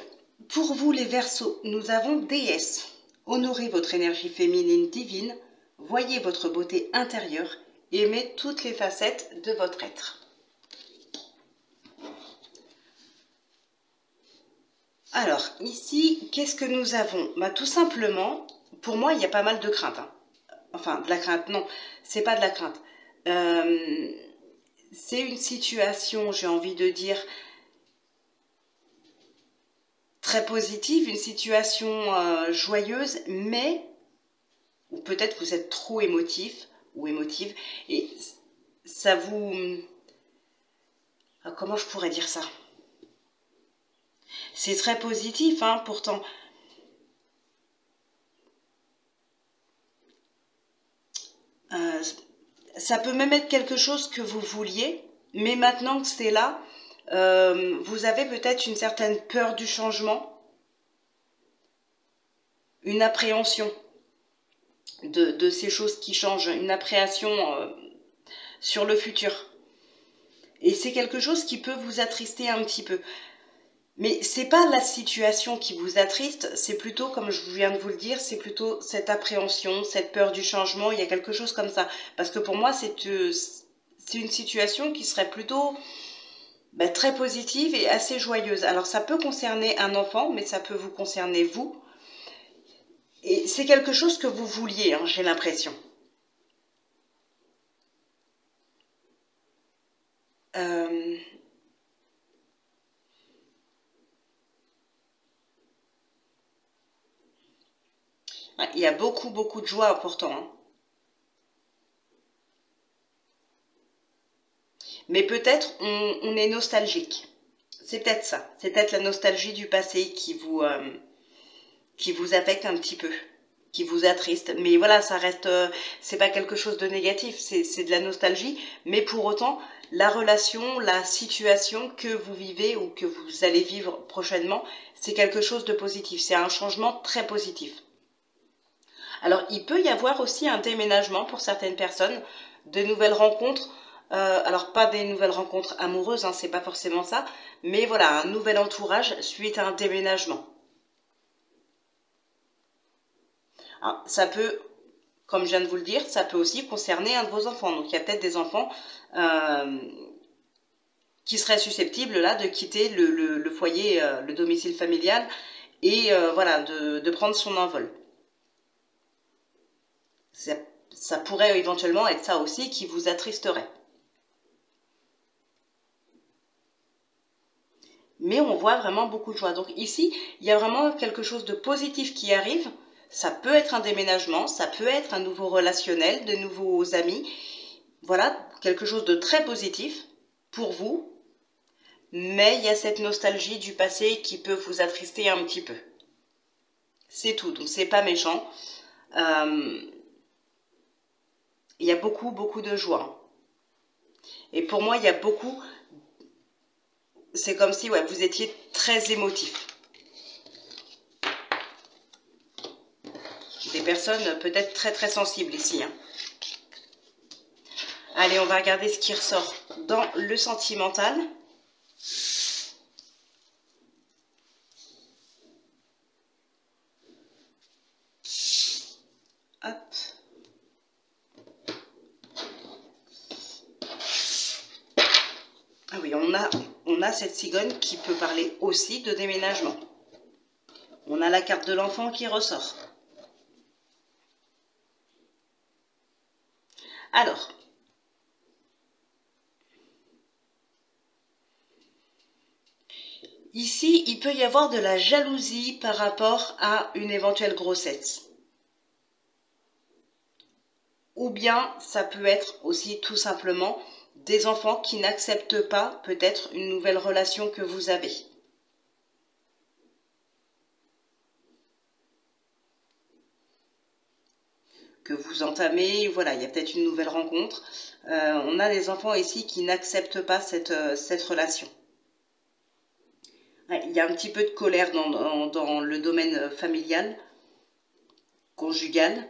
pour vous les Verseaux, nous avons déesse. Honorez votre énergie féminine divine, voyez votre beauté intérieure, aimez toutes les facettes de votre être. Alors, ici, qu'est-ce que nous avons? Bah, tout simplement, pour moi, il y a pas mal de crainte. Hein. Enfin, de la crainte, non, c'est pas de la crainte. C'est une situation, j'ai envie de dire, très positive, une situation joyeuse, mais ou peut-être vous êtes trop émotif ou émotive, et ça vous... Comment je pourrais dire ça? C'est très positif, hein, pourtant. Ça peut même être quelque chose que vous vouliez, mais maintenant que c'est là, vous avez peut-être une certaine peur du changement, une appréhension de ces choses qui changent, une appréhension sur le futur. Et c'est quelque chose qui peut vous attrister un petit peu. Mais c'est pas la situation qui vous attriste, c'est plutôt, comme je viens de vous le dire, c'est plutôt cette appréhension, cette peur du changement, il y a quelque chose comme ça. Parce que pour moi, c'est une situation qui serait plutôt très positive et assez joyeuse. Alors ça peut concerner un enfant, mais ça peut vous concerner vous. Et c'est quelque chose que vous vouliez, hein, j'ai l'impression. Il y a beaucoup, beaucoup de joie pourtant. Hein. Mais peut-être on est nostalgique. C'est peut-être ça. C'est peut-être la nostalgie du passé qui vous affecte un petit peu, qui vous attriste. Mais voilà, ça reste, c'est pas quelque chose de négatif, c'est de la nostalgie. Mais pour autant, la relation, la situation que vous vivez ou que vous allez vivre prochainement, c'est quelque chose de positif. C'est un changement très positif. Alors, il peut y avoir aussi un déménagement pour certaines personnes, de nouvelles rencontres. Alors, pas des nouvelles rencontres amoureuses, hein, c'est pas forcément ça, mais voilà, un nouvel entourage suite à un déménagement. Alors, ça peut, comme je viens de vous le dire, ça peut aussi concerner un de vos enfants. Donc, il y a peut-être des enfants qui seraient susceptibles là de quitter le foyer, le domicile familial et voilà, de prendre son envol. Ça pourrait éventuellement être ça aussi qui vous attristerait. Mais on voit vraiment beaucoup de joie. Donc ici, il y a vraiment quelque chose de positif qui arrive. Ça peut être un déménagement, ça peut être un nouveau relationnel, de nouveaux amis. Voilà, quelque chose de très positif pour vous. Mais il y a cette nostalgie du passé qui peut vous attrister un petit peu. C'est tout, donc c'est pas méchant. Il y a beaucoup, beaucoup de joie. Et pour moi, il y a beaucoup... C'est comme si vous étiez très émotif. Des personnes peut-être très, très sensibles ici. Hein. Allez, on va regarder ce qui ressort dans le sentimental. Hop. Ah oui, on a cette cigogne qui peut parler aussi de déménagement. On a la carte de l'enfant qui ressort. Alors, ici, il peut y avoir de la jalousie par rapport à une éventuelle grossesse. Ou bien, ça peut être aussi tout simplement des enfants qui n'acceptent pas peut-être une nouvelle relation que vous avez. Que vous entamez, voilà, il y a peut-être une nouvelle rencontre. On a des enfants ici qui n'acceptent pas cette relation. Il y a un petit peu de colère dans le domaine familial, conjugal.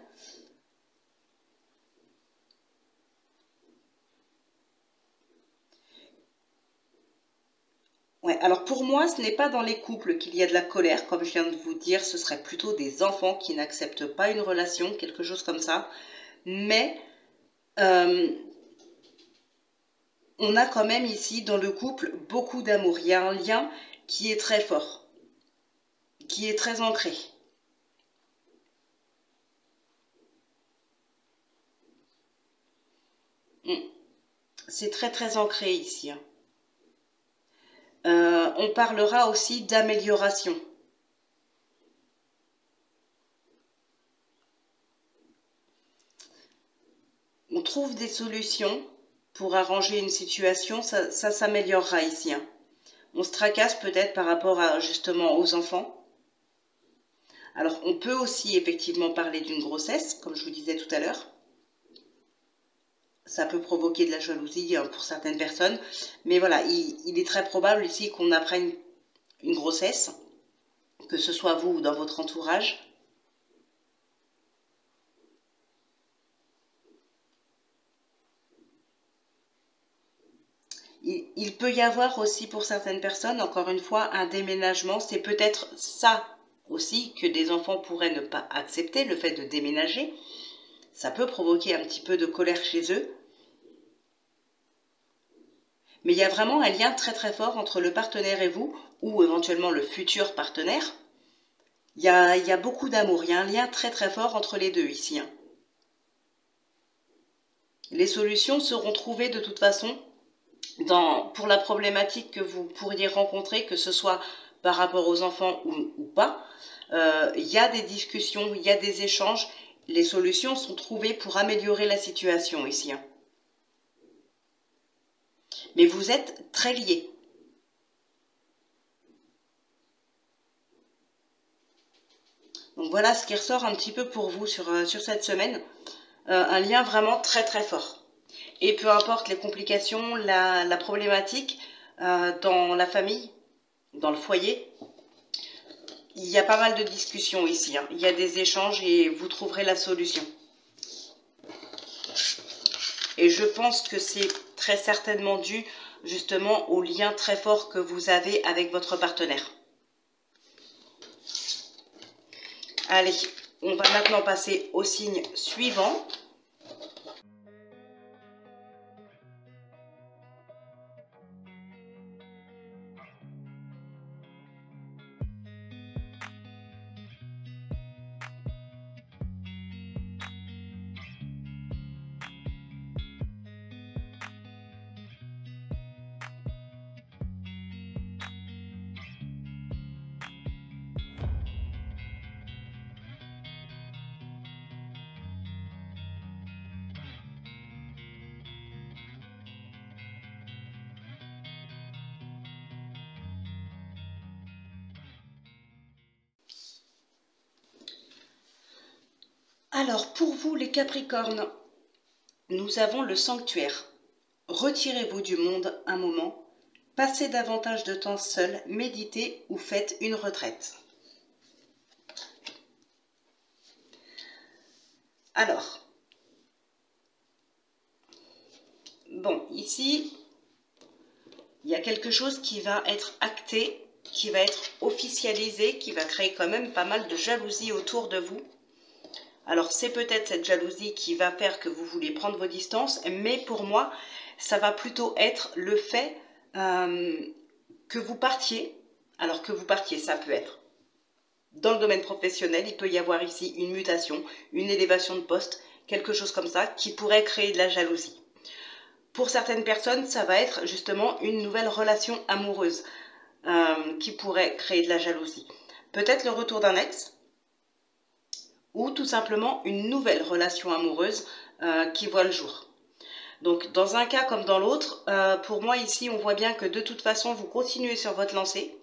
Ouais, alors pour moi, ce n'est pas dans les couples qu'il y a de la colère, comme je viens de vous dire, ce serait plutôt des enfants qui n'acceptent pas une relation, quelque chose comme ça. Mais euh, on a quand même ici dans le couple beaucoup d'amour. Il y a un lien qui est très fort, qui est très ancré. Mm. C'est très très ancré ici, hein. On parlera aussi d'amélioration. On trouve des solutions pour arranger une situation, ça s'améliorera ici, hein. On se tracasse peut-être par rapport à justement aux enfants. Alors on peut aussi effectivement parler d'une grossesse, comme je vous disais tout à l'heure. Ça peut provoquer de la jalousie pour certaines personnes. Mais voilà, il est très probable ici qu'on apprenne une grossesse, que ce soit vous ou dans votre entourage. Il peut y avoir aussi pour certaines personnes, encore une fois, un déménagement. C'est peut-être ça aussi que des enfants pourraient ne pas accepter, le fait de déménager. Ça peut provoquer un petit peu de colère chez eux. Mais il y a vraiment un lien très très fort entre le partenaire et vous, ou éventuellement le futur partenaire. Il y a beaucoup d'amour, il y a un lien très très fort entre les deux ici, hein. Les solutions seront trouvées de toute façon pour la problématique que vous pourriez rencontrer, que ce soit par rapport aux enfants ou pas. Il y a des discussions, il y a des échanges. Les solutions sont trouvées pour améliorer la situation ici, hein. Mais vous êtes très liés. Donc voilà ce qui ressort un petit peu pour vous sur cette semaine. Un lien vraiment très très fort. Et peu importe les complications, la problématique dans la famille, dans le foyer, il y a pas mal de discussions ici, hein. Il y a des échanges et vous trouverez la solution. Et je pense que c'est très certainement dû justement au lien très fort que vous avez avec votre partenaire. Allez, on va maintenant passer au signe suivant. Alors, pour vous les Capricornes, nous avons le sanctuaire. Retirez-vous du monde un moment, passez davantage de temps seul, méditez ou faites une retraite. Alors, bon, ici, il y a quelque chose qui va être acté, qui va être officialisé, qui va créer quand même pas mal de jalousie autour de vous. Alors c'est peut-être cette jalousie qui va faire que vous voulez prendre vos distances, mais pour moi, ça va plutôt être le fait que vous partiez. Alors que vous partiez, ça peut être dans le domaine professionnel, il peut y avoir ici une mutation, une élévation de poste, quelque chose comme ça, qui pourrait créer de la jalousie. Pour certaines personnes, ça va être justement une nouvelle relation amoureuse qui pourrait créer de la jalousie. Peut-être le retour d'un ex, ou tout simplement une nouvelle relation amoureuse qui voit le jour. Donc dans un cas comme dans l'autre, pour moi ici on voit bien que de toute façon vous continuez sur votre lancée,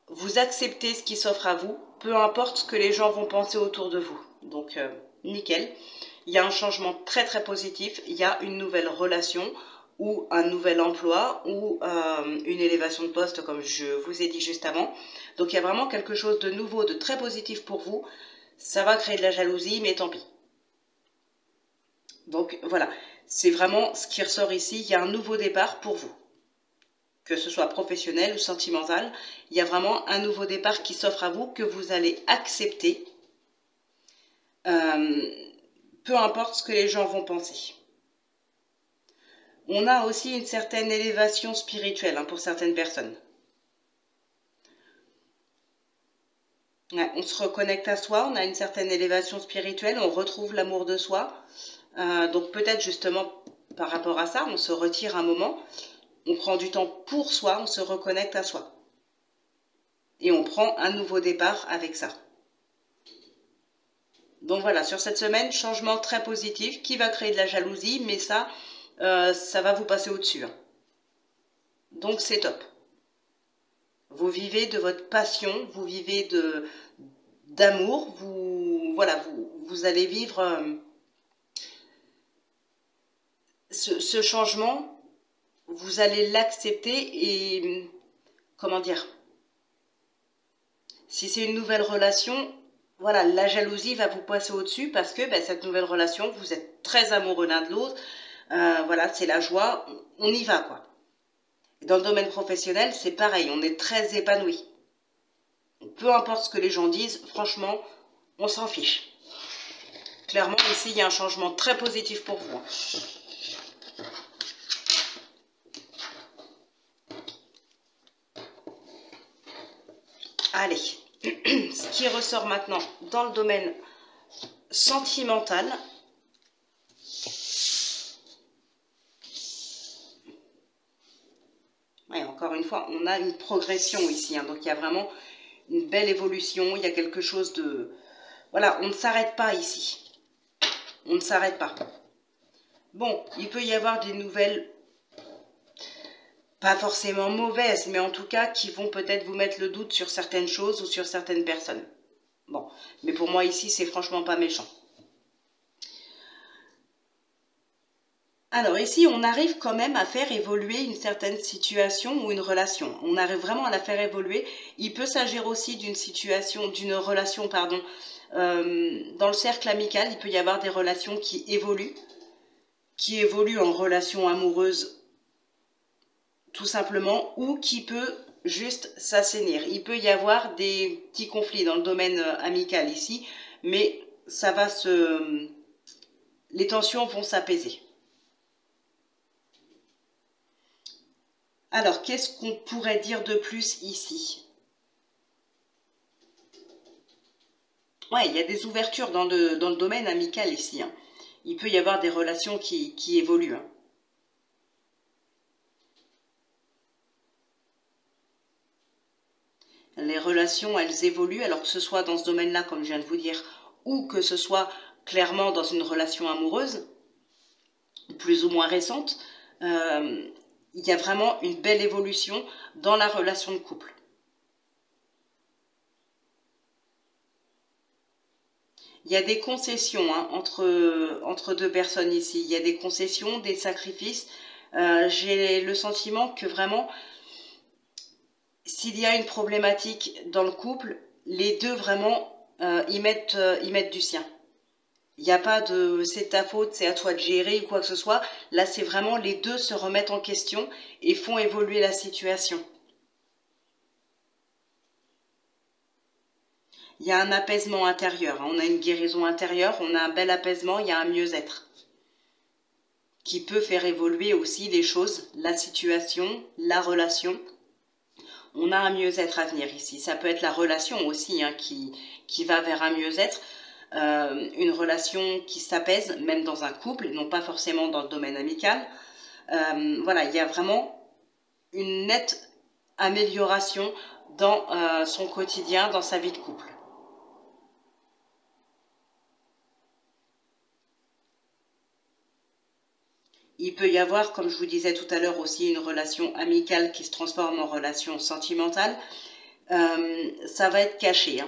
vous acceptez ce qui s'offre à vous, peu importe ce que les gens vont penser autour de vous. Donc nickel, il y a un changement très très positif, il y a une nouvelle relation ou un nouvel emploi ou une élévation de poste comme je vous ai dit juste avant. Donc il y a vraiment quelque chose de nouveau, de très positif pour vous. Ça va créer de la jalousie, mais tant pis. Donc voilà, c'est vraiment ce qui ressort ici, il y a un nouveau départ pour vous. que ce soit professionnel ou sentimental. Il y a vraiment un nouveau départ qui s'offre à vous, que vous allez accepter, peu importe ce que les gens vont penser. On a aussi une certaine élévation spirituelle pour certaines personnes. Ouais, on se reconnecte à soi, on a une certaine élévation spirituelle, on retrouve l'amour de soi. Donc peut-être justement par rapport à ça, on se retire un moment, on prend du temps pour soi, on se reconnecte à soi. Et on prend un nouveau départ avec ça. Donc voilà, sur cette semaine, changement très positif qui va créer de la jalousie, mais ça va vous passer au-dessus. Donc c'est top. Vous vivez de votre passion, vous vivez d'amour, vous allez vivre ce changement, vous allez l'accepter et, comment dire, si c'est une nouvelle relation, voilà, la jalousie va vous passer au-dessus parce que cette nouvelle relation, vous êtes très amoureux l'un de l'autre, voilà, c'est la joie, on y va quoi. Dans le domaine professionnel, c'est pareil, on est très épanoui. Peu importe ce que les gens disent, franchement, on s'en fiche. Clairement, ici, il y a un changement très positif pour vous. Allez, ce qui ressort maintenant dans le domaine sentimental. Ouais, encore une fois, on a une progression ici, donc il y a vraiment une belle évolution, il y a quelque chose de... Voilà, on ne s'arrête pas ici. On ne s'arrête pas. Bon, il peut y avoir des nouvelles, pas forcément mauvaises, mais en tout cas qui vont peut-être vous mettre le doute sur certaines choses ou sur certaines personnes. Bon, mais pour moi ici, c'est franchement pas méchant. Alors ici, on arrive quand même à faire évoluer une certaine situation ou une relation. On arrive vraiment à la faire évoluer. Il peut s'agir aussi d'une situation, d'une relation, pardon, dans le cercle amical. Il peut y avoir des relations qui évoluent en relation amoureuse tout simplement, ou qui peut juste s'assainir. Il peut y avoir des petits conflits dans le domaine amical ici, mais ça va les tensions vont s'apaiser. Alors, qu'est-ce qu'on pourrait dire de plus ici? Ouais, il y a des ouvertures dans le domaine amical ici. Il peut y avoir des relations qui évoluent. Les relations, elles évoluent, alors que ce soit dans ce domaine-là, comme je viens de vous dire, ou que ce soit clairement dans une relation amoureuse, plus ou moins récente, il y a vraiment une belle évolution dans la relation de couple. Il y a des concessions entre deux personnes ici. Il y a des concessions, des sacrifices. J'ai le sentiment que vraiment, s'il y a une problématique dans le couple, les deux vraiment y mettent du sien. Il n'y a pas de c'est ta faute, c'est à toi de gérer ou quoi que ce soit. Là, c'est vraiment les deux se remettent en question et font évoluer la situation. Il y a un apaisement intérieur, on a une guérison intérieure, on a un bel apaisement, il y a un mieux-être qui peut faire évoluer aussi les choses, la situation, la relation. On a un mieux-être à venir ici. Ça peut être la relation aussi qui va vers un mieux-être. Une relation qui s'apaise, même dans un couple, non pas forcément dans le domaine amical. Voilà, il y a vraiment une nette amélioration dans son quotidien, dans sa vie de couple. Il peut y avoir, comme je vous disais tout à l'heure, aussi une relation amicale qui se transforme en relation sentimentale. Ça va être caché.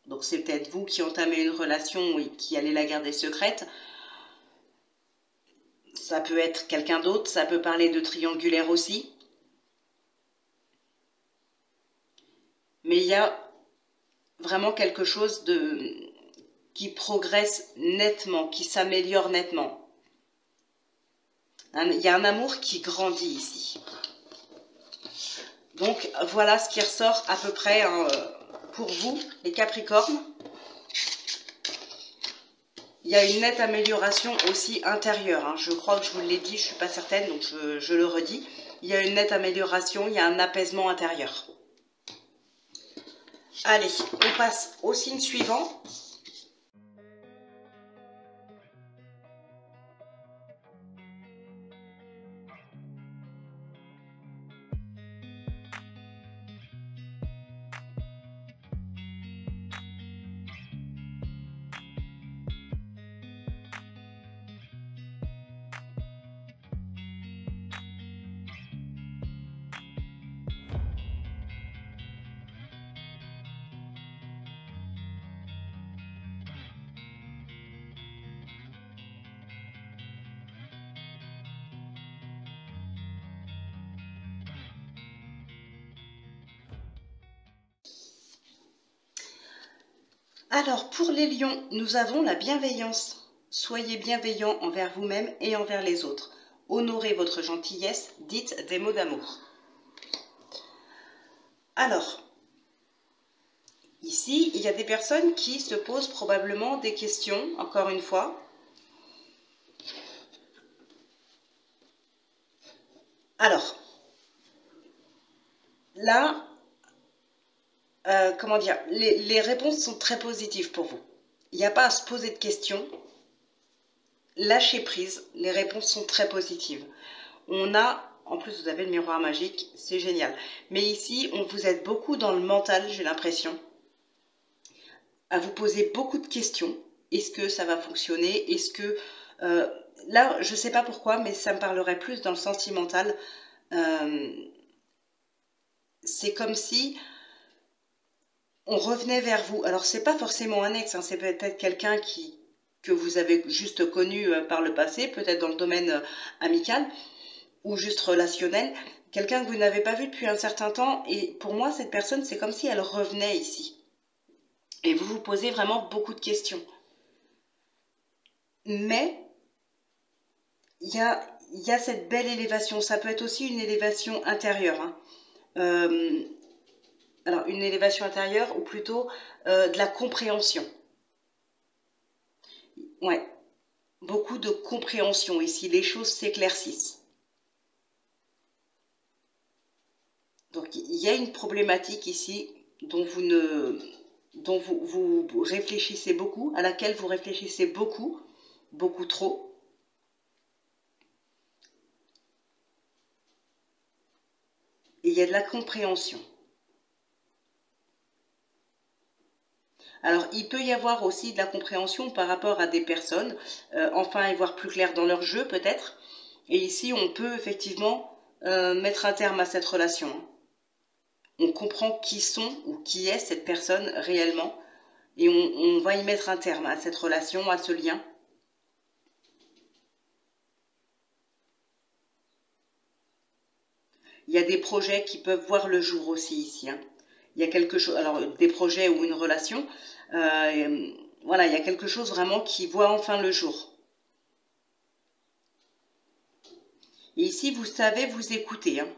Donc c'est peut-être vous qui entamez une relation et qui allez la garder secrète. Ça peut être quelqu'un d'autre, ça peut parler de triangulaire aussi. Mais il y a vraiment quelque chose qui progresse nettement, qui s'améliore nettement. Il y a un amour qui grandit ici. Donc voilà ce qui ressort à peu près hein, pour vous, les Capricornes. Il y a une nette amélioration aussi intérieure. Hein. Je crois que je vous l'ai dit, je ne suis pas certaine, donc je le redis. Il y a une nette amélioration, il y a un apaisement intérieur. Allez, on passe au signe suivant. Alors, pour les lions, nous avons la bienveillance. Soyez bienveillants envers vous-même et envers les autres. Honorez votre gentillesse, dites des mots d'amour. Alors, ici, il y a des personnes qui se posent probablement des questions, encore une fois. Alors, là, comment dire, les réponses sont très positives pour vous. Il n'y a pas à se poser de questions. Lâchez prise, les réponses sont très positives. On a, en plus vous avez le miroir magique, c'est génial. Mais ici, on vous aide beaucoup dans le mental, j'ai l'impression, à vous poser beaucoup de questions. Est-ce que ça va fonctionner? Est-ce que... là, je ne sais pas pourquoi, mais ça me parlerait plus dans le sentimental. C'est comme si... on revenait vers vous. Alors, c'est pas forcément un ex, hein, c'est peut-être quelqu'un que vous avez juste connu par le passé, peut-être dans le domaine amical ou juste relationnel. Quelqu'un que vous n'avez pas vu depuis un certain temps. Et pour moi, cette personne, c'est comme si elle revenait ici. Et vous vous posez vraiment beaucoup de questions. Mais, il y a cette belle élévation. Ça peut être aussi une élévation intérieure. Hein. Alors, une élévation intérieure ou plutôt de la compréhension. Ouais, beaucoup de compréhension ici. Les choses s'éclaircissent. Donc, il y a une problématique ici dont vous réfléchissez beaucoup, à laquelle vous réfléchissez beaucoup, beaucoup trop. Et il y a de la compréhension. Alors, il peut y avoir aussi de la compréhension par rapport à des personnes, enfin y voir plus clair dans leur jeu peut-être. Et ici, on peut effectivement mettre un terme à cette relation. On comprend qui sont ou qui est cette personne réellement. Et on va y mettre un terme à cette relation, à ce lien. Il y a des projets qui peuvent voir le jour aussi ici. Hein. Il y a quelque chose, alors des projets ou une relation, voilà, il y a quelque chose vraiment qui voit enfin le jour. Et ici, vous savez vous écouter. Hein.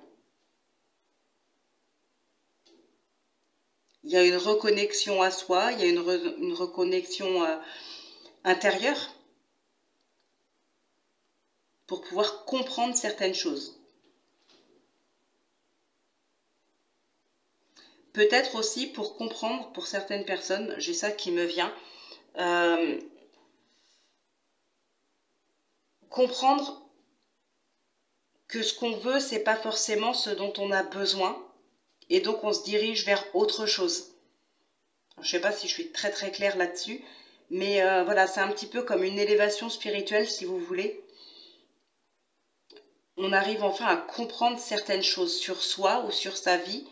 Il y a une reconnexion à soi, il y a une reconnexion intérieure pour pouvoir comprendre certaines choses. Peut-être aussi pour comprendre, pour certaines personnes, j'ai ça qui me vient, comprendre que ce qu'on veut, c'est pas forcément ce dont on a besoin, et donc on se dirige vers autre chose. Je ne sais pas si je suis très très claire là-dessus, mais voilà, c'est un petit peu comme une élévation spirituelle, si vous voulez. On arrive enfin à comprendre certaines choses sur soi ou sur sa vie,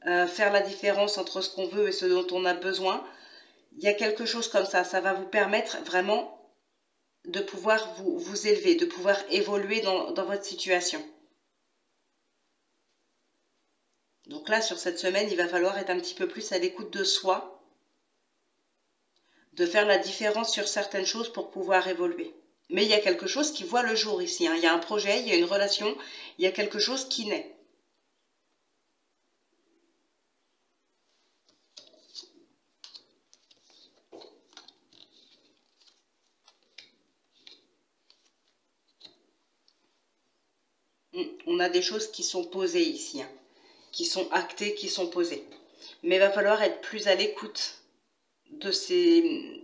faire la différence entre ce qu'on veut et ce dont on a besoin. Il y a quelque chose comme ça va vous permettre vraiment de pouvoir vous élever, de pouvoir évoluer dans votre situation. Donc là, sur cette semaine, il va falloir être un petit peu plus à l'écoute de soi, de faire la différence sur certaines choses pour pouvoir évoluer. Mais il y a quelque chose qui voit le jour ici, hein. Il y a un projet, il y a une relation, il y a quelque chose qui naît. On a des choses qui sont posées ici, hein, qui sont actées, qui sont posées. Mais il va falloir être plus à l'écoute de ces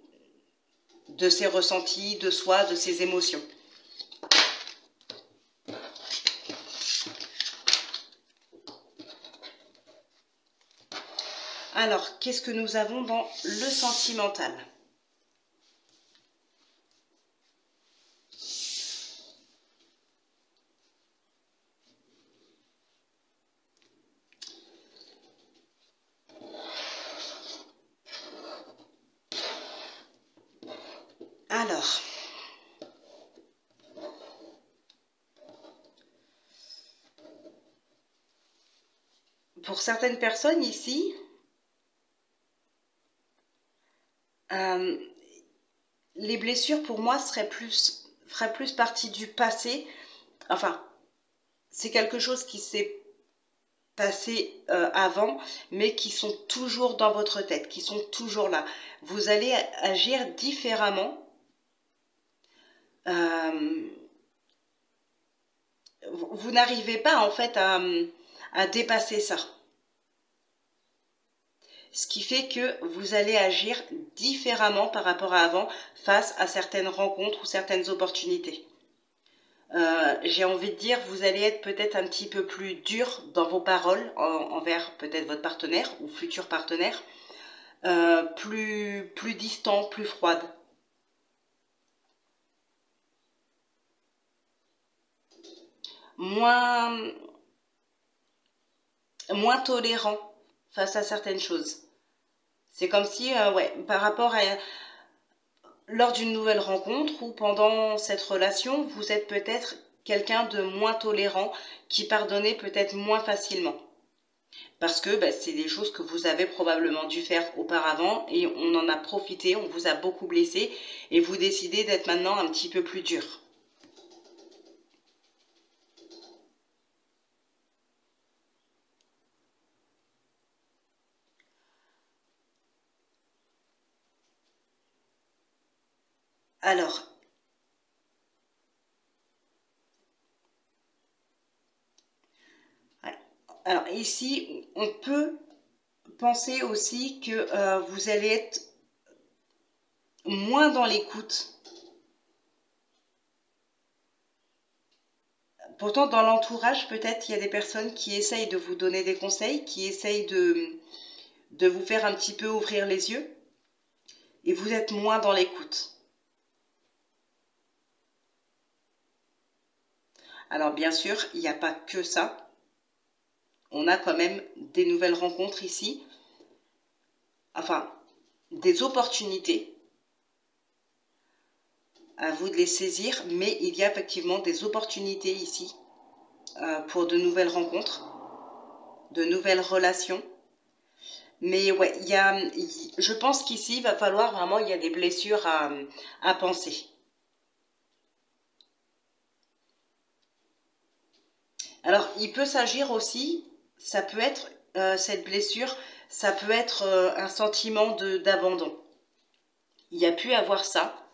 ressentis, de soi, de ces émotions. Alors, qu'est-ce que nous avons dans le sentimental? Alors, pour certaines personnes ici, les blessures pour moi feraient plus partie du passé. Enfin, c'est quelque chose qui s'est passé avant, mais qui sont toujours dans votre tête, qui sont toujours là. Vous allez agir différemment. Vous n'arrivez pas en fait à dépasser ça. Ce qui fait que vous allez agir différemment par rapport à avant face à certaines rencontres ou certaines opportunités. J'ai envie de dire, vous allez être peut-être un petit peu plus dur dans vos paroles envers peut-être votre partenaire ou futur partenaire, plus distant, plus froide. Moins tolérant face à certaines choses. C'est comme si, ouais, par rapport à lors d'une nouvelle rencontre ou pendant cette relation, vous êtes peut-être quelqu'un de moins tolérant, qui pardonnait peut-être moins facilement. Parce que c'est des choses que vous avez probablement dû faire auparavant et on en a profité, on vous a beaucoup blessé et vous décidez d'être maintenant un petit peu plus dur. Alors ici, on peut penser aussi que vous allez être moins dans l'écoute. Pourtant, dans l'entourage, peut-être il y a des personnes qui essayent de vous donner des conseils, qui essayent de vous faire un petit peu ouvrir les yeux, et vous êtes moins dans l'écoute. Alors bien sûr, il n'y a pas que ça. On a quand même des nouvelles rencontres ici. Enfin, des opportunités. À vous de les saisir, mais il y a effectivement des opportunités ici pour de nouvelles rencontres, de nouvelles relations. Mais ouais, je pense qu'ici, il va falloir vraiment, il y a des blessures à penser. Alors, il peut s'agir aussi, ça peut être cette blessure, ça peut être un sentiment d'abandon. Il y a pu avoir ça.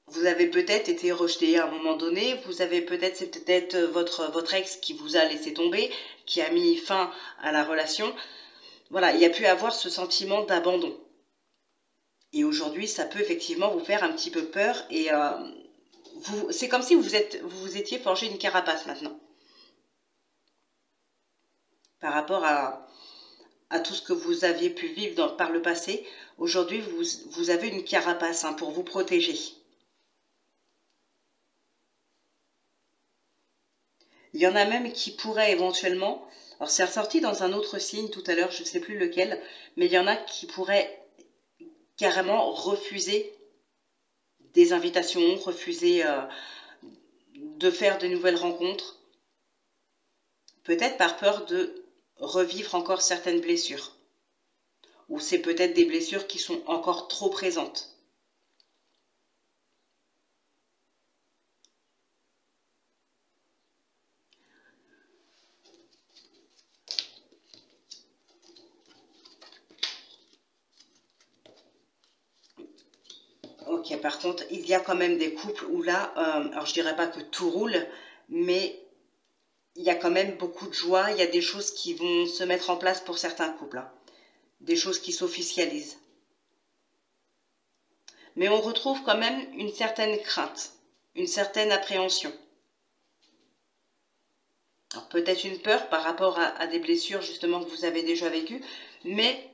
Vous avez peut-être été rejeté à un moment donné, c'est peut-être votre ex qui vous a laissé tomber, qui a mis fin à la relation. Voilà, il y a pu avoir ce sentiment d'abandon. Et aujourd'hui, ça peut effectivement vous faire un petit peu peur et c'est comme si vous vous étiez forgé une carapace maintenant. Par rapport à tout ce que vous aviez pu vivre par le passé, aujourd'hui, vous avez une carapace pour vous protéger. Il y en a même qui pourraient éventuellement, alors c'est ressorti dans un autre signe tout à l'heure, je ne sais plus lequel, mais il y en a qui pourraient carrément refuser des invitations, refuser de faire de nouvelles rencontres, peut-être par peur de revivre encore certaines blessures, ou c'est peut-être des blessures qui sont encore trop présentes. Ok, par contre, il y a quand même des couples où là, alors je dirais pas que tout roule, mais il y a quand même beaucoup de joie, il y a des choses qui vont se mettre en place pour certains couples, hein. Des choses qui s'officialisent. Mais on retrouve quand même une certaine crainte, une certaine appréhension. Alors peut-être une peur par rapport à des blessures justement que vous avez déjà vécues, mais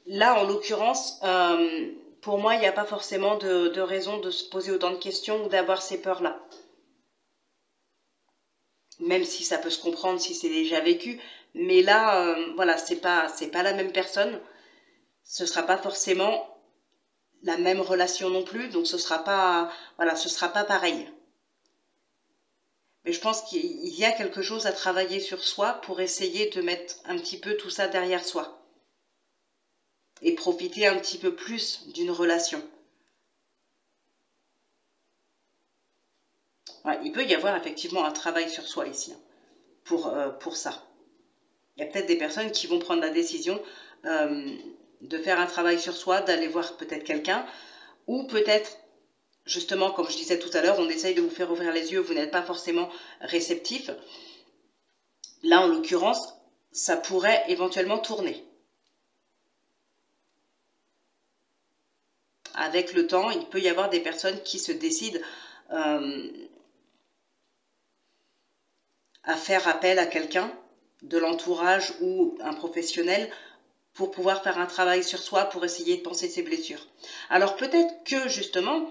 là en l'occurrence, pour moi il n'y a pas forcément de raison de se poser autant de questions ou d'avoir ces peurs-là. Même si ça peut se comprendre si c'est déjà vécu, mais là, voilà, c'est pas la même personne, ce sera pas forcément la même relation non plus, donc ce sera pas, voilà, ce sera pas pareil. Mais je pense qu'il y a quelque chose à travailler sur soi pour essayer de mettre un petit peu tout ça derrière soi et profiter un petit peu plus d'une relation. Ouais, il peut y avoir effectivement un travail sur soi ici, hein, pour ça. Il y a peut-être des personnes qui vont prendre la décision de faire un travail sur soi, d'aller voir peut-être quelqu'un, ou peut-être, justement, comme je disais tout à l'heure, on essaye de vous faire ouvrir les yeux, vous n'êtes pas forcément réceptif. Là, en l'occurrence, ça pourrait éventuellement tourner. Avec le temps, il peut y avoir des personnes qui se décident à faire appel à quelqu'un de l'entourage ou un professionnel pour pouvoir faire un travail sur soi, pour essayer de penser ses blessures. Alors peut-être que justement,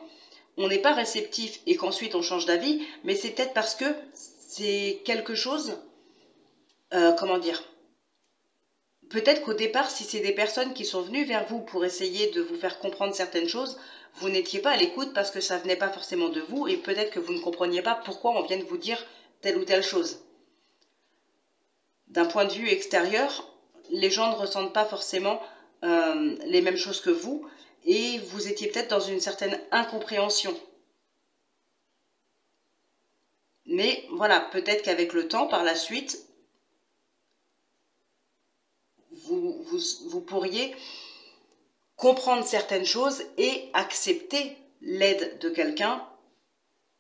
on n'est pas réceptif et qu'ensuite on change d'avis, mais c'est peut-être parce que c'est quelque chose, comment dire, peut-être qu'au départ, si c'est des personnes qui sont venues vers vous pour essayer de vous faire comprendre certaines choses, vous n'étiez pas à l'écoute parce que ça venait pas forcément de vous et peut-être que vous ne compreniez pas pourquoi on vient de vous dire telle ou telle chose. D'un point de vue extérieur, les gens ne ressentent pas forcément les mêmes choses que vous et vous étiez peut-être dans une certaine incompréhension. Mais voilà, peut-être qu'avec le temps, par la suite, vous pourriez comprendre certaines choses et accepter l'aide de quelqu'un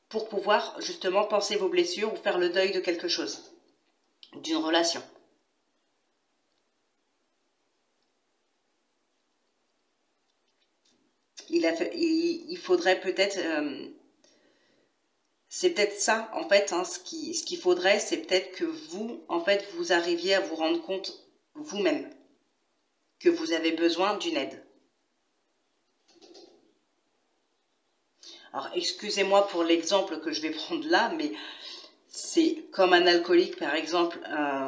pour pouvoir justement penser vos blessures ou faire le deuil de quelque chose, d'une relation. Il faudrait peut-être... c'est peut-être ça, en fait, hein, ce qu'il faudrait, c'est peut-être que vous, en fait, vous arriviez à vous rendre compte vous-même que vous avez besoin d'une aide. Alors, excusez-moi pour l'exemple que je vais prendre là, mais c'est comme un alcoolique, par exemple.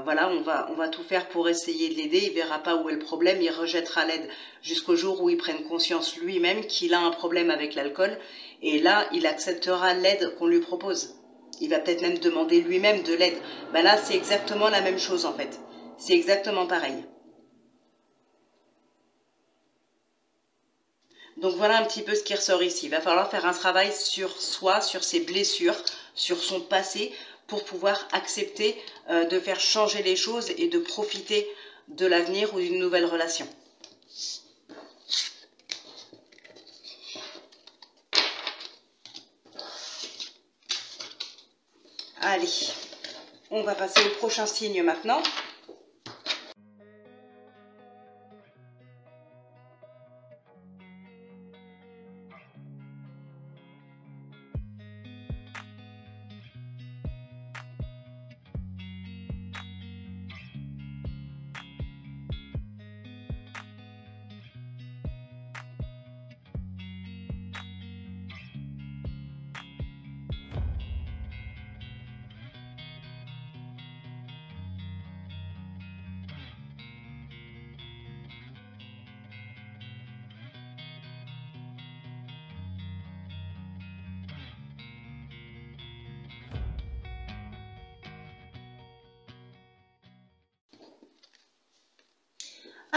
Voilà, on va tout faire pour essayer de l'aider. Il ne verra pas où est le problème, il rejettera l'aide jusqu'au jour où il prenne conscience lui-même qu'il a un problème avec l'alcool. Et là, il acceptera l'aide qu'on lui propose. Il va peut-être même demander lui-même de l'aide. Ben là, c'est exactement la même chose en fait. C'est exactement pareil. Donc voilà un petit peu ce qui ressort ici. Il va falloir faire un travail sur soi, sur ses blessures, sur son passé, pour pouvoir accepter de faire changer les choses et de profiter de l'avenir ou d'une nouvelle relation. Allez, on va passer au prochain signe maintenant.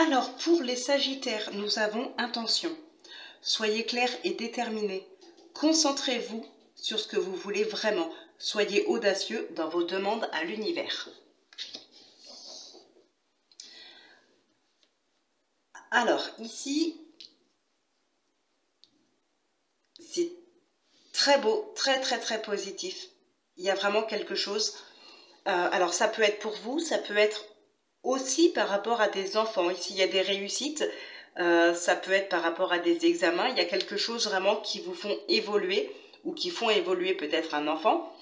Alors, pour les Sagittaires, nous avons intention. Soyez clair et déterminé. Concentrez-vous sur ce que vous voulez vraiment. Soyez audacieux dans vos demandes à l'univers. Alors, ici, c'est très beau, très très très positif. Il y a vraiment quelque chose. Alors ça peut être pour vous, ça peut être aussi par rapport à des enfants. Ici, il y a des réussites. Ça peut être par rapport à des examens. Il y a quelque chose vraiment qui vous font évoluer ou qui font évoluer peut-être un enfant.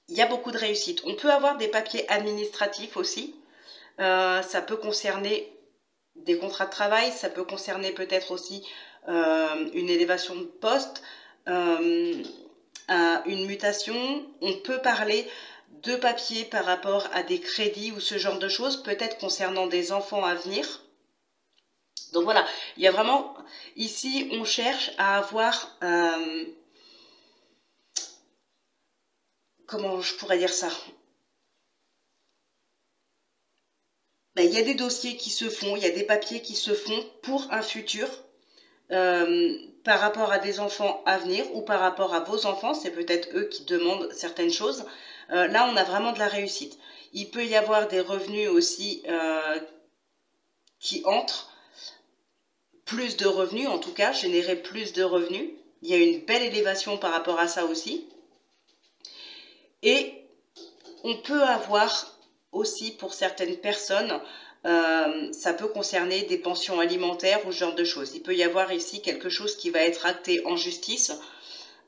Il y a beaucoup de réussites. On peut avoir des papiers administratifs aussi. Ça peut concerner des contrats de travail. Ça peut concerner peut-être aussi une élévation de poste, une mutation. On peut parler de papiers par rapport à des crédits ou ce genre de choses, peut-être concernant des enfants à venir. Donc voilà, il y a vraiment, ici, on cherche à avoir, comment je pourrais dire ça? Ben, il y a des dossiers qui se font, il y a des papiers qui se font pour un futur, par rapport à des enfants à venir ou par rapport à vos enfants, c'est peut-être eux qui demandent certaines choses. Là, on a vraiment de la réussite. Il peut y avoir des revenus aussi qui entrent, plus de revenus, en tout cas, générer plus de revenus. Il y a une belle élévation par rapport à ça aussi. Et on peut avoir aussi, pour certaines personnes, ça peut concerner des pensions alimentaires ou ce genre de choses. Il peut y avoir ici quelque chose qui va être acté en justice,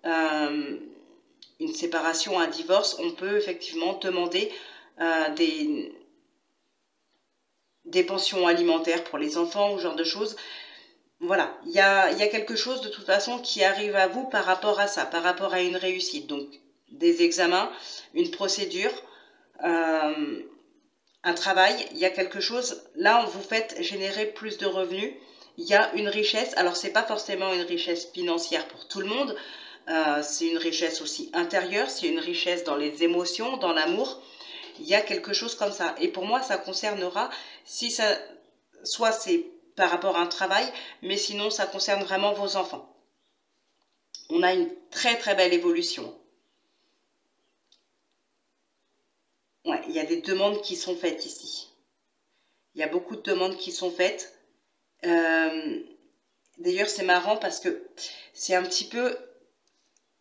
une séparation, un divorce. On peut effectivement demander des pensions alimentaires pour les enfants ou ce genre de choses. Voilà, il y a quelque chose de toute façon qui arrive à vous par rapport à ça, par rapport à une réussite. Donc, des examens, une procédure, un travail, il y a quelque chose. Là, vous faites générer plus de revenus. Il y a une richesse. Alors, c'est pas forcément une richesse financière pour tout le monde. C'est une richesse aussi intérieure. C'est une richesse dans les émotions, dans l'amour. Il y a quelque chose comme ça. Et pour moi, ça concernera, si ça, soit c'est par rapport à un travail, mais sinon ça concerne vraiment vos enfants. On a une très très belle évolution. Ouais, il y a des demandes qui sont faites ici. Il y a beaucoup de demandes qui sont faites. D'ailleurs, c'est marrant parce que c'est un petit peu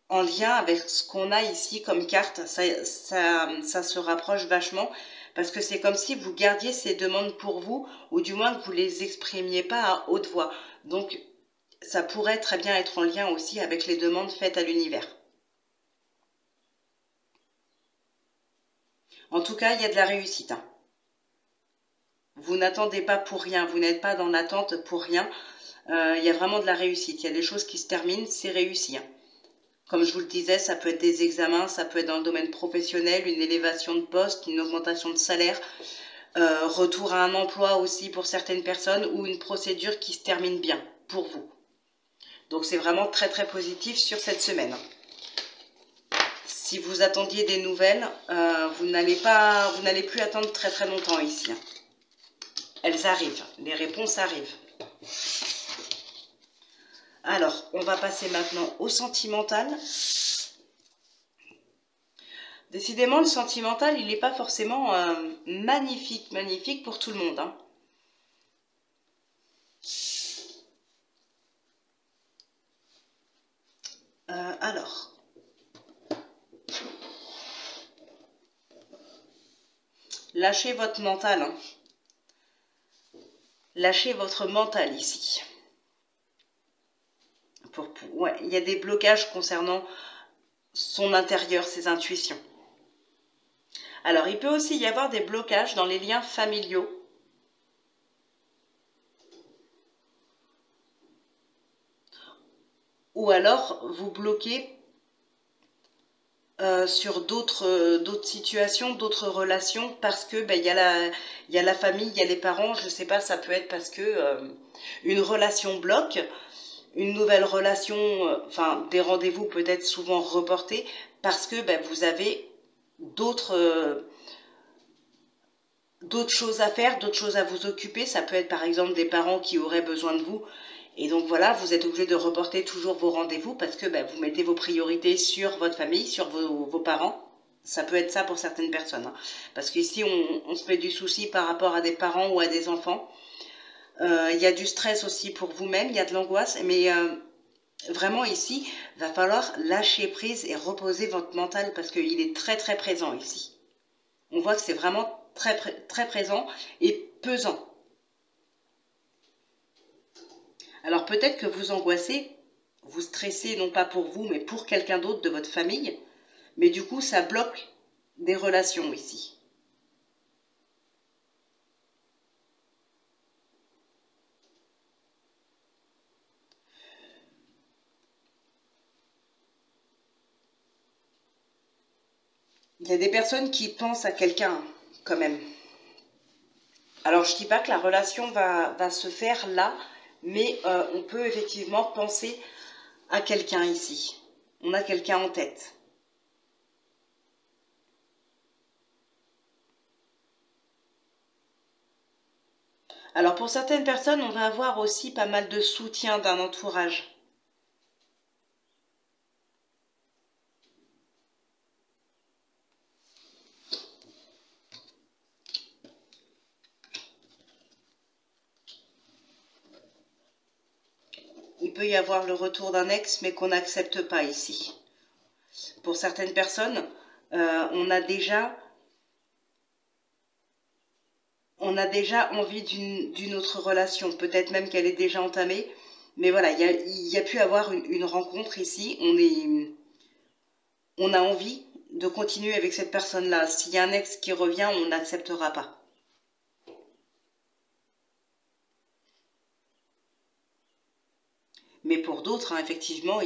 en lien avec ce qu'on a ici comme carte. Ça se rapproche vachement. Parce que c'est comme si vous gardiez ces demandes pour vous, ou du moins que vous ne les exprimiez pas à haute voix. Donc, ça pourrait très bien être en lien aussi avec les demandes faites à l'univers. En tout cas, il y a de la réussite. Hein. Vous n'attendez pas pour rien, vous n'êtes pas dans l'attente pour rien. Il y a vraiment de la réussite. Il y a des choses qui se terminent, c'est réussi. Hein. Comme je vous le disais, ça peut être des examens, ça peut être dans le domaine professionnel, une élévation de poste, une augmentation de salaire, retour à un emploi aussi pour certaines personnes ou une procédure qui se termine bien pour vous. Donc c'est vraiment très très positif sur cette semaine. Si vous attendiez des nouvelles, vous n'allez plus attendre très très longtemps ici. Elles arrivent, les réponses arrivent. Alors, on va passer maintenant au sentimental. Décidément, le sentimental, il n'est pas forcément magnifique pour tout le monde. Hein. Alors, lâchez votre mental. Hein. Lâchez votre mental ici. Ouais, il y a des blocages concernant son intérieur, ses intuitions. Alors, il peut aussi y avoir des blocages dans les liens familiaux. Ou alors, vous bloquez sur d'autres situations, d'autres relations, parce que il y a la famille, il y a les parents, je ne sais pas, ça peut être parce que une relation bloque, une nouvelle relation, enfin des rendez-vous peut-être souvent reportés, parce que vous avez d'autres choses à faire, d'autres choses à vous occuper. Ça peut être par exemple des parents qui auraient besoin de vous. Et donc voilà, vous êtes obligé de reporter toujours vos rendez-vous parce que vous mettez vos priorités sur votre famille, sur vos parents. Ça peut être ça pour certaines personnes. Hein. Parce qu'ici, on se fait du souci par rapport à des parents ou à des enfants. Il y a du stress aussi pour vous-même, il y a de l'angoisse. Mais Vraiment ici, va falloir lâcher prise et reposer votre mental parce qu'il est très très présent ici. On voit que c'est vraiment très présent et pesant. Alors peut-être que vous angoissez, vous stressez non pas pour vous, mais pour quelqu'un d'autre de votre famille. Mais du coup, ça bloque des relations ici. Il y a des personnes qui pensent à quelqu'un quand même. Alors je ne dis pas que la relation va se faire là, mais on peut effectivement penser à quelqu'un ici. On a quelqu'un en tête. Alors pour certaines personnes, on va avoir aussi pas mal de soutien d'un entourage. Il peut y avoir le retour d'un ex, mais qu'on n'accepte pas ici. Pour certaines personnes, on a déjà envie d'une autre relation. Peut-être même qu'elle est déjà entamée. Mais voilà, il y a pu avoir une rencontre ici. On a envie de continuer avec cette personne-là. S'il y a un ex qui revient, on n'acceptera pas. Mais pour d'autres, hein, effectivement,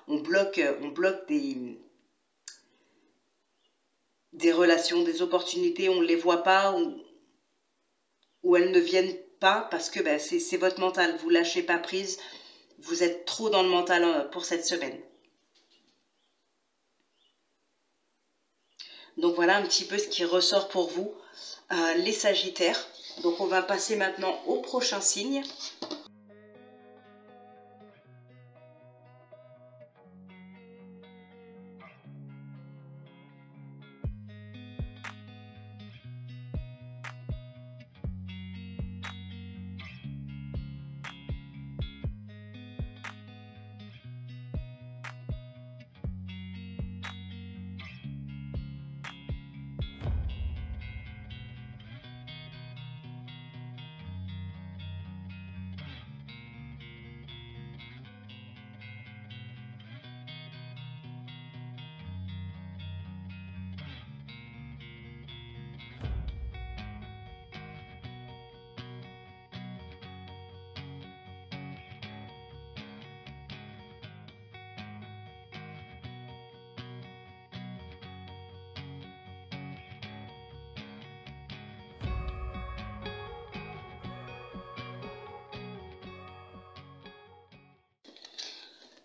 on bloque des relations, des opportunités, on ne les voit pas ou elles ne viennent pas parce que ben, c'est votre mental. Vous lâchez pas prise, vous êtes trop dans le mental pour cette semaine. Donc voilà un petit peu ce qui ressort pour vous, les Sagittaires. Donc on va passer maintenant au prochain signe.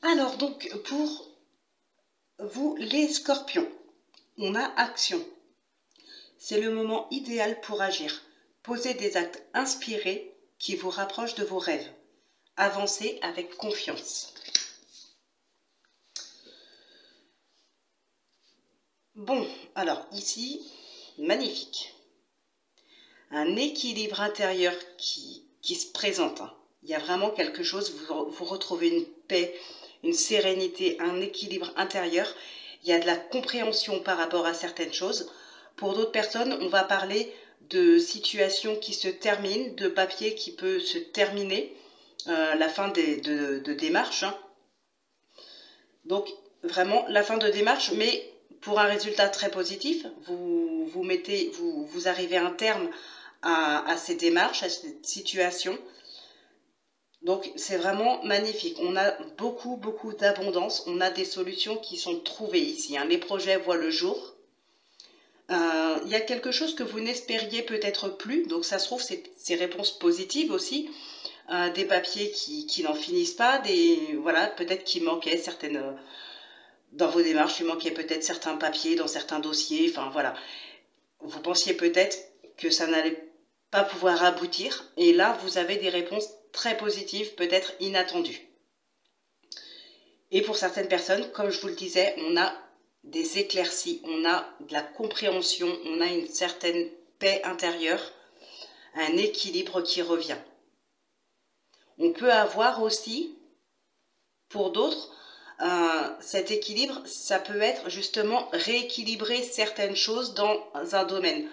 Alors donc pour vous les Scorpions, on a action. C'est le moment idéal pour agir. Posez des actes inspirés qui vous rapprochent de vos rêves. Avancez avec confiance. Bon, alors ici, magnifique. Un équilibre intérieur qui se présente. Hein. Il y a vraiment quelque chose, vous retrouvez une paix, une sérénité, un équilibre intérieur. Il y a de la compréhension par rapport à certaines choses. Pour d'autres personnes, on va parler de situations qui se terminent, de papier qui peut se terminer, la fin de démarches. Hein. Donc, vraiment, la fin de démarche, mais pour un résultat très positif, vous arrivez à un terme à ces démarches, à cette situation. Donc, c'est vraiment magnifique. On a beaucoup d'abondance. On a des solutions qui sont trouvées ici. Hein. Les projets voient le jour. Il y a quelque chose que vous n'espériez peut-être plus. Donc, ça se trouve, c'est ces réponses positives aussi. Des papiers qui n'en finissent pas. Voilà, peut-être qu'il manquait certaines... dans vos démarches, il manquait peut-être certains papiers dans certains dossiers. Enfin, voilà. Vous pensiez peut-être que ça n'allait pas pouvoir aboutir. Et là, vous avez des réponses très positives, peut-être inattendues. Et pour certaines personnes, comme je vous le disais, on a des éclaircies, on a de la compréhension, on a une certaine paix intérieure, un équilibre qui revient. On peut avoir aussi Pour d'autres, cet équilibre, ça peut être justement rééquilibrer certaines choses dans un domaine.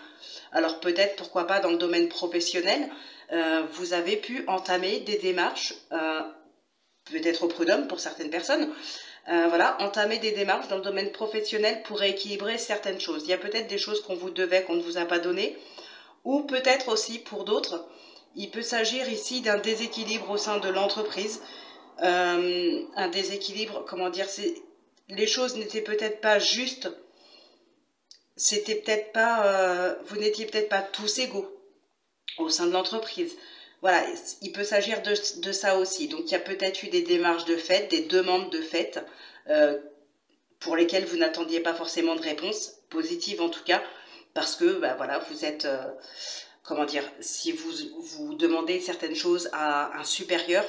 Alors peut-être, pourquoi pas dans le domaine professionnel, vous avez pu entamer des démarches, peut-être au prud'homme pour certaines personnes, voilà, entamer des démarches dans le domaine professionnel pour rééquilibrer certaines choses. Il y a peut-être des choses qu'on vous devait, qu'on ne vous a pas donné, ou peut-être aussi pour d'autres, il peut s'agir ici d'un déséquilibre au sein de l'entreprise, un déséquilibre, comment dire, les choses n'étaient peut-être pas justes, c'était peut-être pas, vous n'étiez peut-être pas tous égaux au sein de l'entreprise. Voilà, il peut s'agir de ça aussi. Donc il y a peut-être eu des démarches de fait, des demandes de fait, pour lesquelles vous n'attendiez pas forcément de réponse, positive en tout cas, parce que bah, voilà, vous êtes, comment dire, si vous demandez certaines choses à un supérieur,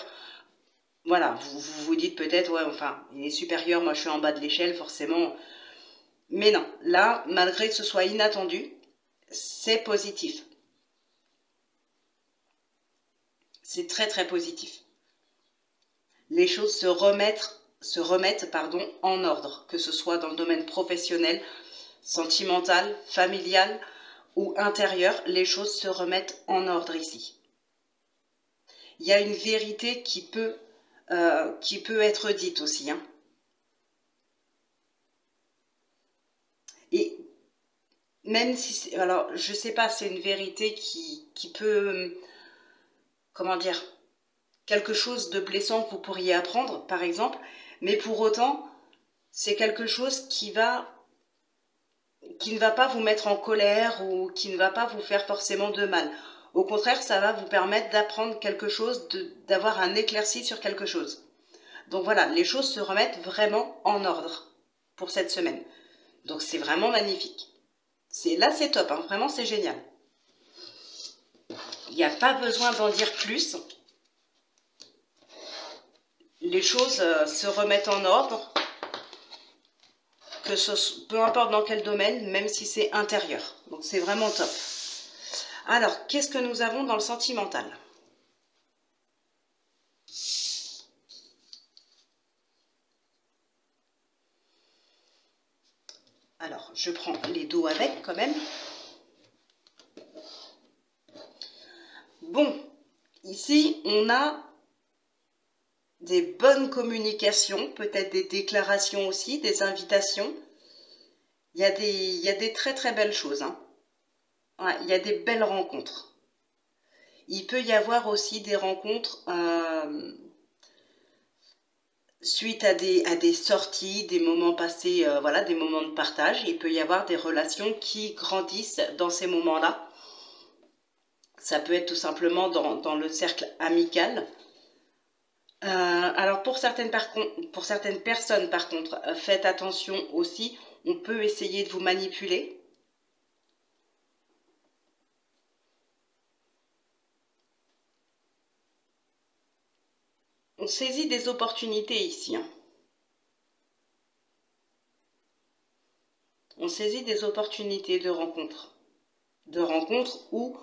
voilà, vous dites peut-être, ouais, enfin, il est supérieur, moi je suis en bas de l'échelle, forcément. Mais non, là, malgré que ce soit inattendu, c'est positif. C'est très très positif. Les choses se remettent en ordre, que ce soit dans le domaine professionnel, sentimental, familial ou intérieur, les choses se remettent en ordre ici. Il y a une vérité qui peut être dite aussi, hein. Et même si, alors je sais pas, c'est une vérité qui peut, comment dire, quelque chose de blessant que vous pourriez apprendre, par exemple, mais pour autant, c'est quelque chose qui ne va pas vous mettre en colère ou qui ne va pas vous faire forcément de mal. Au contraire, ça va vous permettre d'apprendre quelque chose, d'avoir un éclairci sur quelque chose. Donc voilà, les choses se remettent vraiment en ordre pour cette semaine. Donc c'est vraiment magnifique. Là, c'est top, hein, vraiment c'est génial. Il n'y a pas besoin d'en dire plus. Les choses se remettent en ordre, peu importe dans quel domaine, même si c'est intérieur. Donc c'est vraiment top. Alors, qu'est-ce que nous avons dans le sentimental? Alors, je prends les dos avec quand même. Bon, ici, on a des bonnes communications, peut-être des déclarations aussi, des invitations. Il y a des très très belles choses, hein. Ouais, il y a des belles rencontres. Il peut y avoir aussi des rencontres suite à des sorties, des moments passés, voilà, des moments de partage. Il peut y avoir des relations qui grandissent dans ces moments-là. Ça peut être tout simplement dans le cercle amical. Alors pour certaines personnes, par contre, faites attention aussi, on peut essayer de vous manipuler. On saisit des opportunités ici, hein. On saisit des opportunités de rencontres ou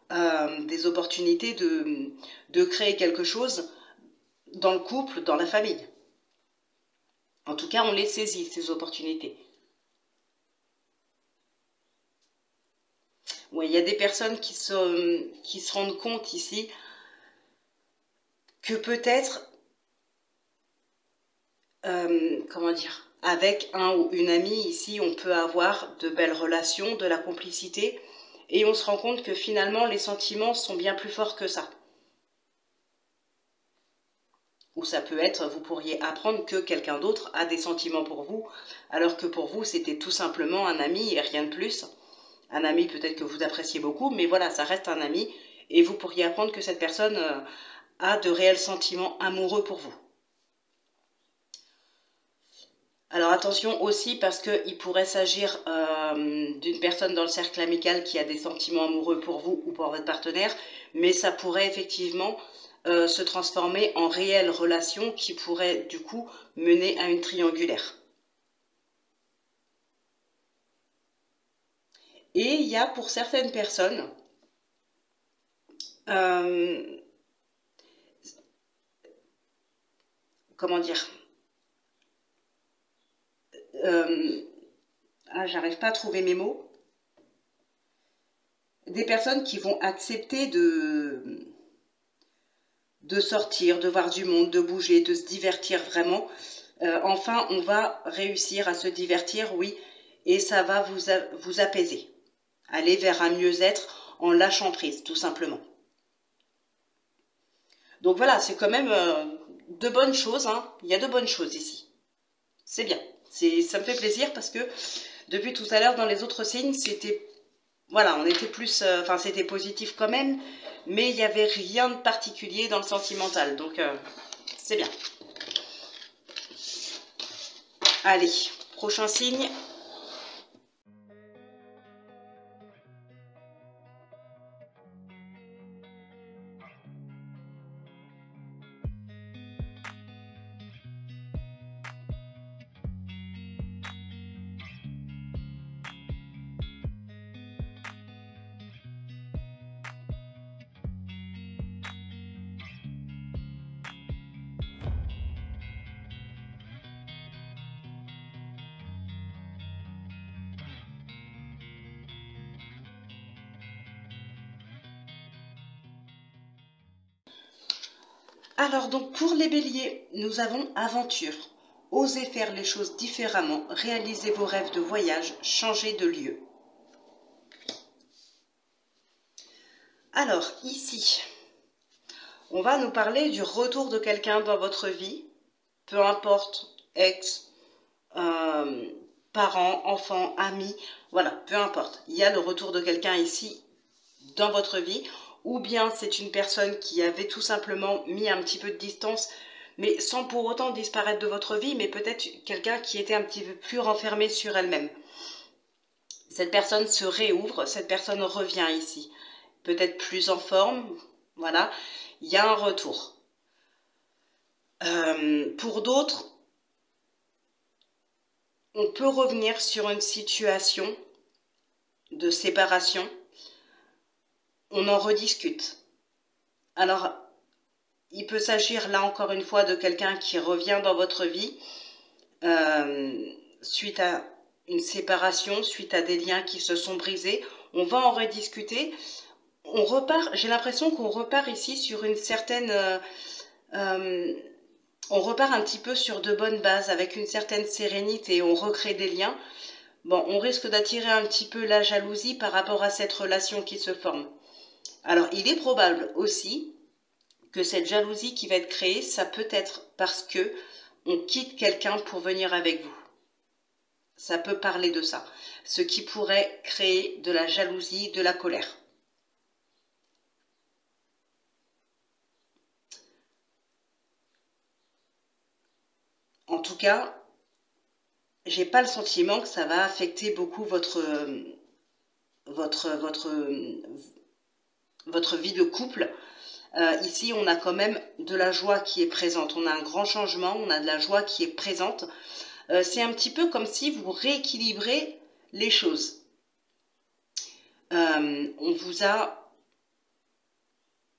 des opportunités de créer quelque chose dans le couple, dans la famille. En tout cas, on les saisit, ces opportunités. Ouais, il y a des personnes qui se rendent compte ici que peut-être, comment dire, avec un ou une amie ici, on peut avoir de belles relations, de la complicité, et on se rend compte que finalement, les sentiments sont bien plus forts que ça. Ou ça peut être, vous pourriez apprendre que quelqu'un d'autre a des sentiments pour vous, alors que pour vous, c'était tout simplement un ami et rien de plus. Un ami peut-être que vous appréciez beaucoup, mais voilà, ça reste un ami, et vous pourriez apprendre que cette personne a de réels sentiments amoureux pour vous. Alors attention aussi parce qu'il pourrait s'agir d'une personne dans le cercle amical qui a des sentiments amoureux pour vous ou pour votre partenaire, mais ça pourrait effectivement se transformer en réelle relation qui pourrait du coup mener à une triangulaire. Et il y a pour certaines personnes comment dire, j'arrive pas à trouver mes mots, des personnes qui vont accepter de sortir, de voir du monde, de bouger, de se divertir vraiment. Enfin, on va réussir à se divertir, oui, et ça va vous apaiser. Aller vers un mieux-être en lâchant prise, tout simplement. Donc voilà, c'est quand même de bonnes choses, hein. Il y a de bonnes choses ici. C'est bien. Ça me fait plaisir parce que depuis tout à l'heure, dans les autres signes, c'était... Voilà, on était plus... Enfin, c'était positif quand même, mais il n'y avait rien de particulier dans le sentimental. Donc, c'est bien. Allez, prochain signe. Alors donc pour les béliers, nous avons aventure. Osez faire les choses différemment, réalisez vos rêves de voyage, changez de lieu. Alors ici, on va nous parler du retour de quelqu'un dans votre vie, peu importe, ex, parents, enfants, amis, voilà, peu importe. Il y a le retour de quelqu'un ici dans votre vie, ou bien c'est une personne qui avait tout simplement mis un petit peu de distance, mais sans pour autant disparaître de votre vie, mais peut-être quelqu'un qui était un petit peu plus renfermé sur elle-même. Cette personne se réouvre, cette personne revient ici, peut-être plus en forme, voilà, il y a un retour. Pour d'autres, on peut revenir sur une situation de séparation, on en rediscute. Alors, il peut s'agir là encore une fois de quelqu'un qui revient dans votre vie suite à une séparation, suite à des liens qui se sont brisés. On va en rediscuter. On repart, j'ai l'impression qu'on repart ici sur une certaine... on repart un petit peu sur de bonnes bases, avec une certaine sérénité, on recrée des liens. Bon, on risque d'attirer un petit peu la jalousie par rapport à cette relation qui se forme. Alors, il est probable aussi que cette jalousie qui va être créée, ça peut être parce que on quitte quelqu'un pour venir avec vous. Ça peut parler de ça. Ce qui pourrait créer de la jalousie, de la colère. En tout cas, j'ai pas le sentiment que ça va affecter beaucoup votre vie de couple. Ici, on a quand même de la joie qui est présente. On a un grand changement, on a de la joie qui est présente. C'est un petit peu comme si vous rééquilibrez les choses. On vous a...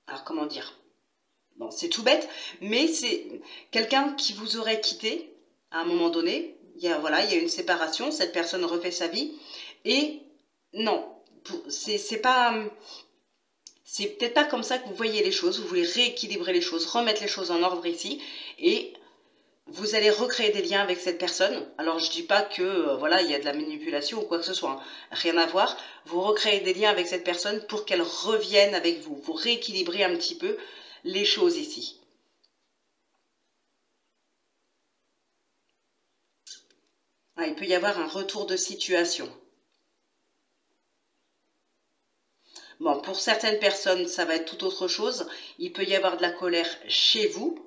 Alors, comment dire? Bon, c'est tout bête, mais c'est quelqu'un qui vous aurait quitté à un moment donné. Voilà, il y a une séparation, cette personne refait sa vie. Et non, c'est pas... C'est peut-être pas comme ça que vous voyez les choses. Vous voulez rééquilibrer les choses, remettre les choses en ordre ici. Et vous allez recréer des liens avec cette personne. Alors, je dis pas que, voilà, il y a de la manipulation ou quoi que ce soit. Hein. Rien à voir. Vous recréez des liens avec cette personne pour qu'elle revienne avec vous. Vous rééquilibrez un petit peu les choses ici. Ah, il peut y avoir un retour de situation. Bon, pour certaines personnes, ça va être tout autre chose. Il peut y avoir de la colère chez vous.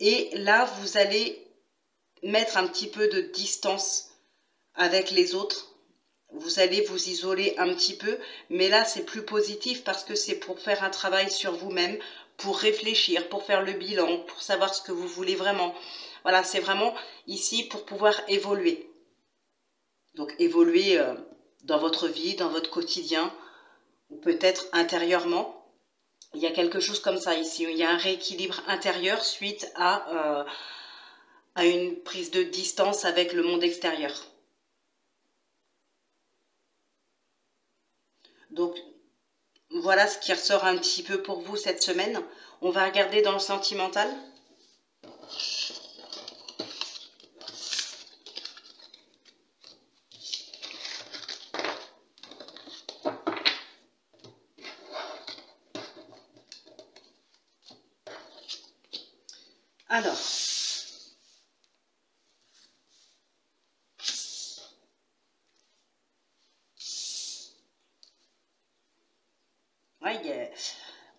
Et là, vous allez mettre un petit peu de distance avec les autres. Vous allez vous isoler un petit peu. Mais là, c'est plus positif parce que c'est pour faire un travail sur vous-même, pour réfléchir, pour faire le bilan, pour savoir ce que vous voulez vraiment. Voilà, c'est vraiment ici pour pouvoir évoluer. Donc, évoluer dans votre vie, dans votre quotidien, ou peut-être intérieurement. Il y a quelque chose comme ça ici. Il y a un rééquilibre intérieur suite à une prise de distance avec le monde extérieur. Donc, voilà ce qui ressort un petit peu pour vous cette semaine. On va regarder dans le sentimental. Alors, ouais,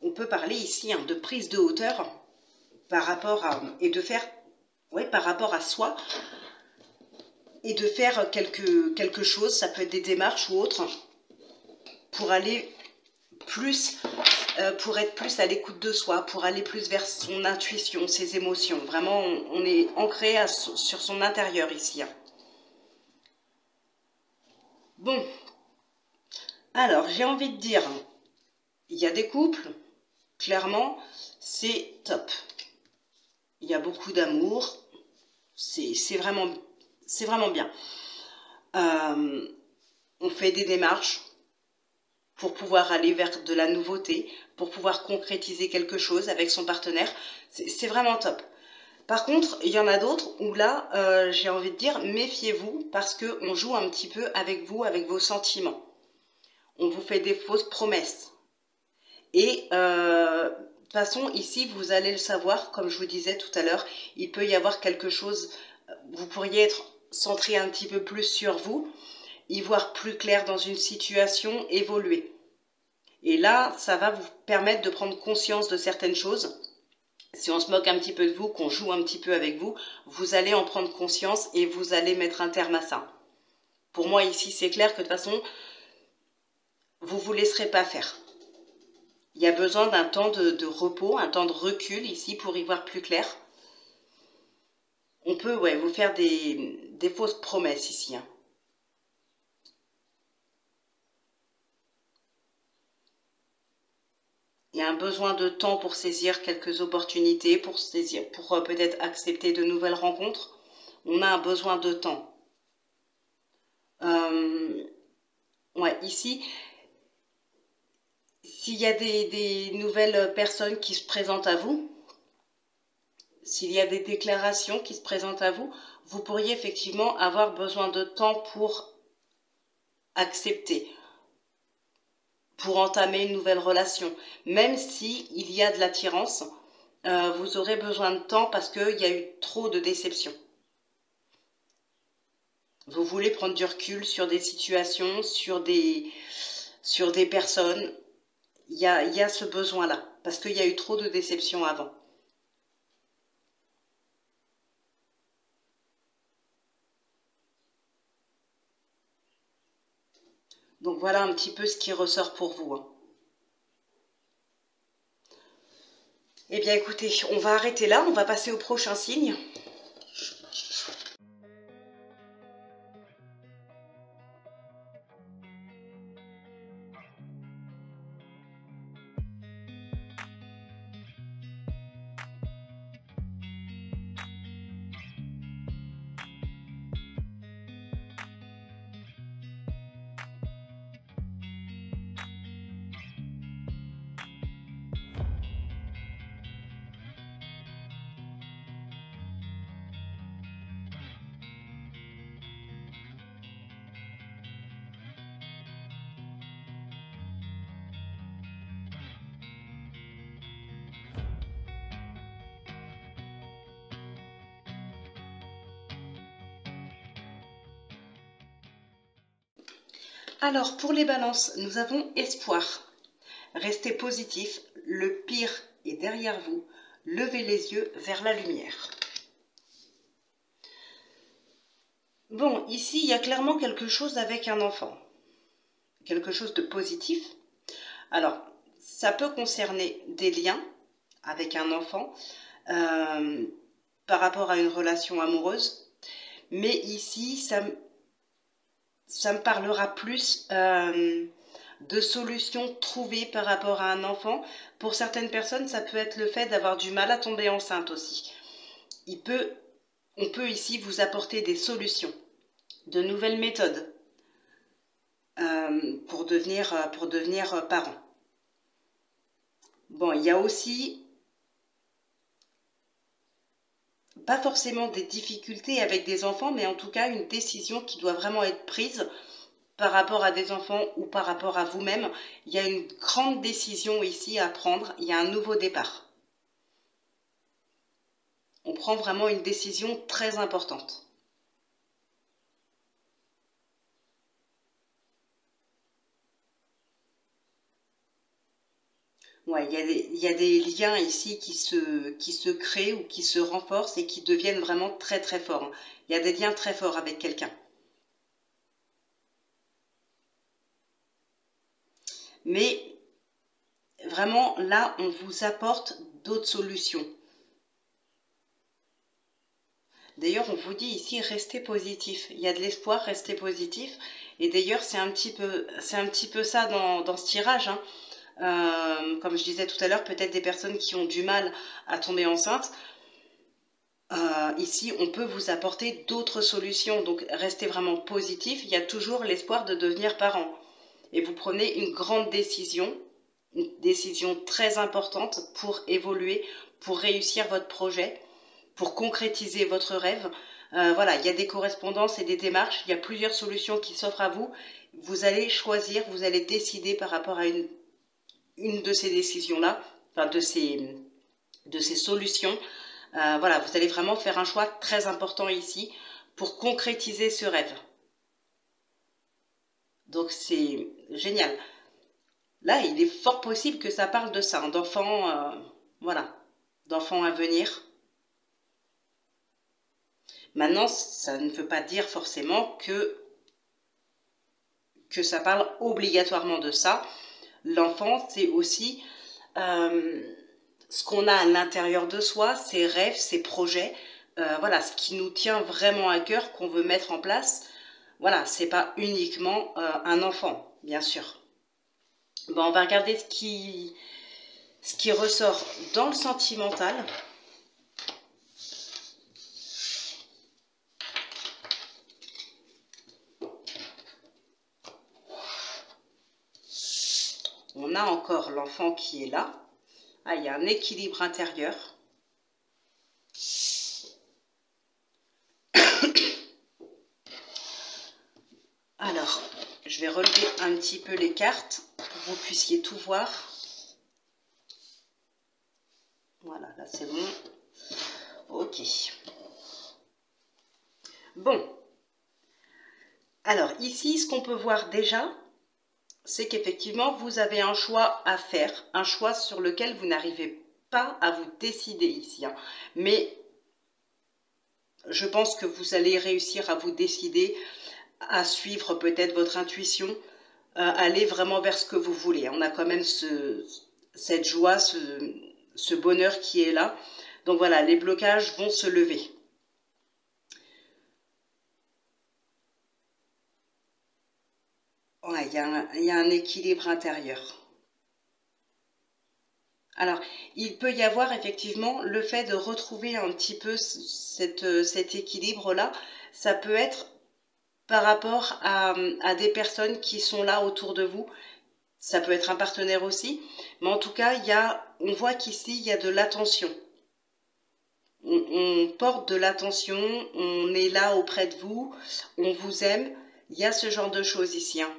on peut parler ici de prise de hauteur par rapport à et de faire, ouais, par rapport à soi et de faire quelque chose. Ça peut être des démarches ou autre pour aller plus, pour être plus à l'écoute de soi, pour aller plus vers son intuition, ses émotions. Vraiment, on est ancré sur son intérieur ici. Bon, alors j'ai envie de dire, il y a des couples, clairement, c'est top. Il y a beaucoup d'amour, c'est vraiment bien. On fait des démarches pour pouvoir aller vers de la nouveauté, pour pouvoir concrétiser quelque chose avec son partenaire. C'est vraiment top. Par contre, il y en a d'autres où là, j'ai envie de dire, méfiez-vous parce qu'on joue un petit peu avec vous, avec vos sentiments. On vous fait des fausses promesses. Et de toute façon, ici, vous allez le savoir, comme je vous disais tout à l'heure, il peut y avoir quelque chose, vous pourriez être centré un petit peu plus sur vous, y voir plus clair dans une situation, évoluer. Et là, ça va vous permettre de prendre conscience de certaines choses. Si on se moque un petit peu de vous, qu'on joue un petit peu avec vous, vous allez en prendre conscience et vous allez mettre un terme à ça. Pour moi, ici, c'est clair que de toute façon, vous ne vous laisserez pas faire. Il y a besoin d'un temps de repos, un temps de recul ici pour y voir plus clair. On peut vous faire des fausses promesses ici. Il y a un besoin de temps pour saisir quelques opportunités, pour peut-être accepter de nouvelles rencontres. On a un besoin de temps. Ici, s'il y a des nouvelles personnes qui se présentent à vous, s'il y a des déclarations qui se présentent à vous, vous pourriez effectivement avoir besoin de temps pour accepter, pour entamer une nouvelle relation. Même s'il y a de l'attirance, vous aurez besoin de temps parce qu'il y a eu trop de déceptions. Vous voulez prendre du recul sur des situations, sur des personnes. Il y a ce besoin-là, parce qu'il y a eu trop de déceptions avant. Donc voilà un petit peu ce qui ressort pour vous. Eh bien écoutez, on va arrêter là, on va passer au prochain signe. Alors, pour les balances, nous avons espoir. Restez positif, le pire est derrière vous. Levez les yeux vers la lumière. Bon, ici, il y a clairement quelque chose avec un enfant. Quelque chose de positif. Alors, ça peut concerner des liens avec un enfant par rapport à une relation amoureuse. Mais ici, ça me parlera plus de solutions trouvées par rapport à un enfant. Pour certaines personnes, ça peut être le fait d'avoir du mal à tomber enceinte aussi. On peut ici vous apporter des solutions, de nouvelles méthodes pour devenir parent. Bon, il y a aussi pas forcément des difficultés avec des enfants, mais en tout cas une décision qui doit vraiment être prise par rapport à des enfants ou par rapport à vous-même. Il y a une grande décision ici à prendre, il y a un nouveau départ. On prend vraiment une décision très importante. Ouais, il y a des liens ici qui se créent ou qui se renforcent et qui deviennent vraiment très très forts. Il y a des liens très forts avec quelqu'un. Mais vraiment, là, on vous apporte d'autres solutions. D'ailleurs, on vous dit ici, restez positif. Il y a de l'espoir, restez positif. Et d'ailleurs, c'est un petit peu ça dans ce tirage, hein. Comme je disais tout à l'heure, peut-être des personnes qui ont du mal à tomber enceinte. Ici, on peut vous apporter d'autres solutions. Donc, restez vraiment positif. Il y a toujours l'espoir de devenir parent. Et vous prenez une grande décision, une décision très importante pour évoluer, pour réussir votre projet, pour concrétiser votre rêve. Voilà, il y a des correspondances et des démarches. Il y a plusieurs solutions qui s'offrent à vous. Vous allez choisir, vous allez décider par rapport à une de ces décisions-là, enfin de ces solutions. Voilà, vous allez vraiment faire un choix très important ici pour concrétiser ce rêve. Donc c'est génial. Là, il est fort possible que ça parle de ça, hein, d'enfants, voilà, d'enfants à venir. Maintenant, ça ne veut pas dire forcément que ça parle obligatoirement de ça. L'enfant, c'est aussi ce qu'on a à l'intérieur de soi, ses rêves, ses projets, voilà, ce qui nous tient vraiment à cœur, qu'on veut mettre en place. Voilà, c'est pas uniquement un enfant, bien sûr. Bon, on va regarder ce qui ressort dans le sentimental. On a encore l'enfant qui est là. Ah, il y a un équilibre intérieur. Alors, je vais relever un petit peu les cartes pour que vous puissiez tout voir. Voilà, là c'est bon. Ok. Bon. Alors, ici, ce qu'on peut voir déjà, c'est qu'effectivement, vous avez un choix à faire, un choix sur lequel vous n'arrivez pas à vous décider ici, hein. Mais je pense que vous allez réussir à vous décider, à suivre peut-être votre intuition, aller vraiment vers ce que vous voulez. On a quand même cette joie, ce bonheur qui est là. Donc voilà, les blocages vont se lever. Ouais, il y a un équilibre intérieur. Alors, il peut y avoir effectivement le fait de retrouver un petit peu cet équilibre-là. Ça peut être par rapport à des personnes qui sont là autour de vous. Ça peut être un partenaire aussi. Mais en tout cas, on voit qu'ici, il y a de l'attention. On porte de l'attention, on est là auprès de vous, on vous aime. Il y a ce genre de choses ici, hein.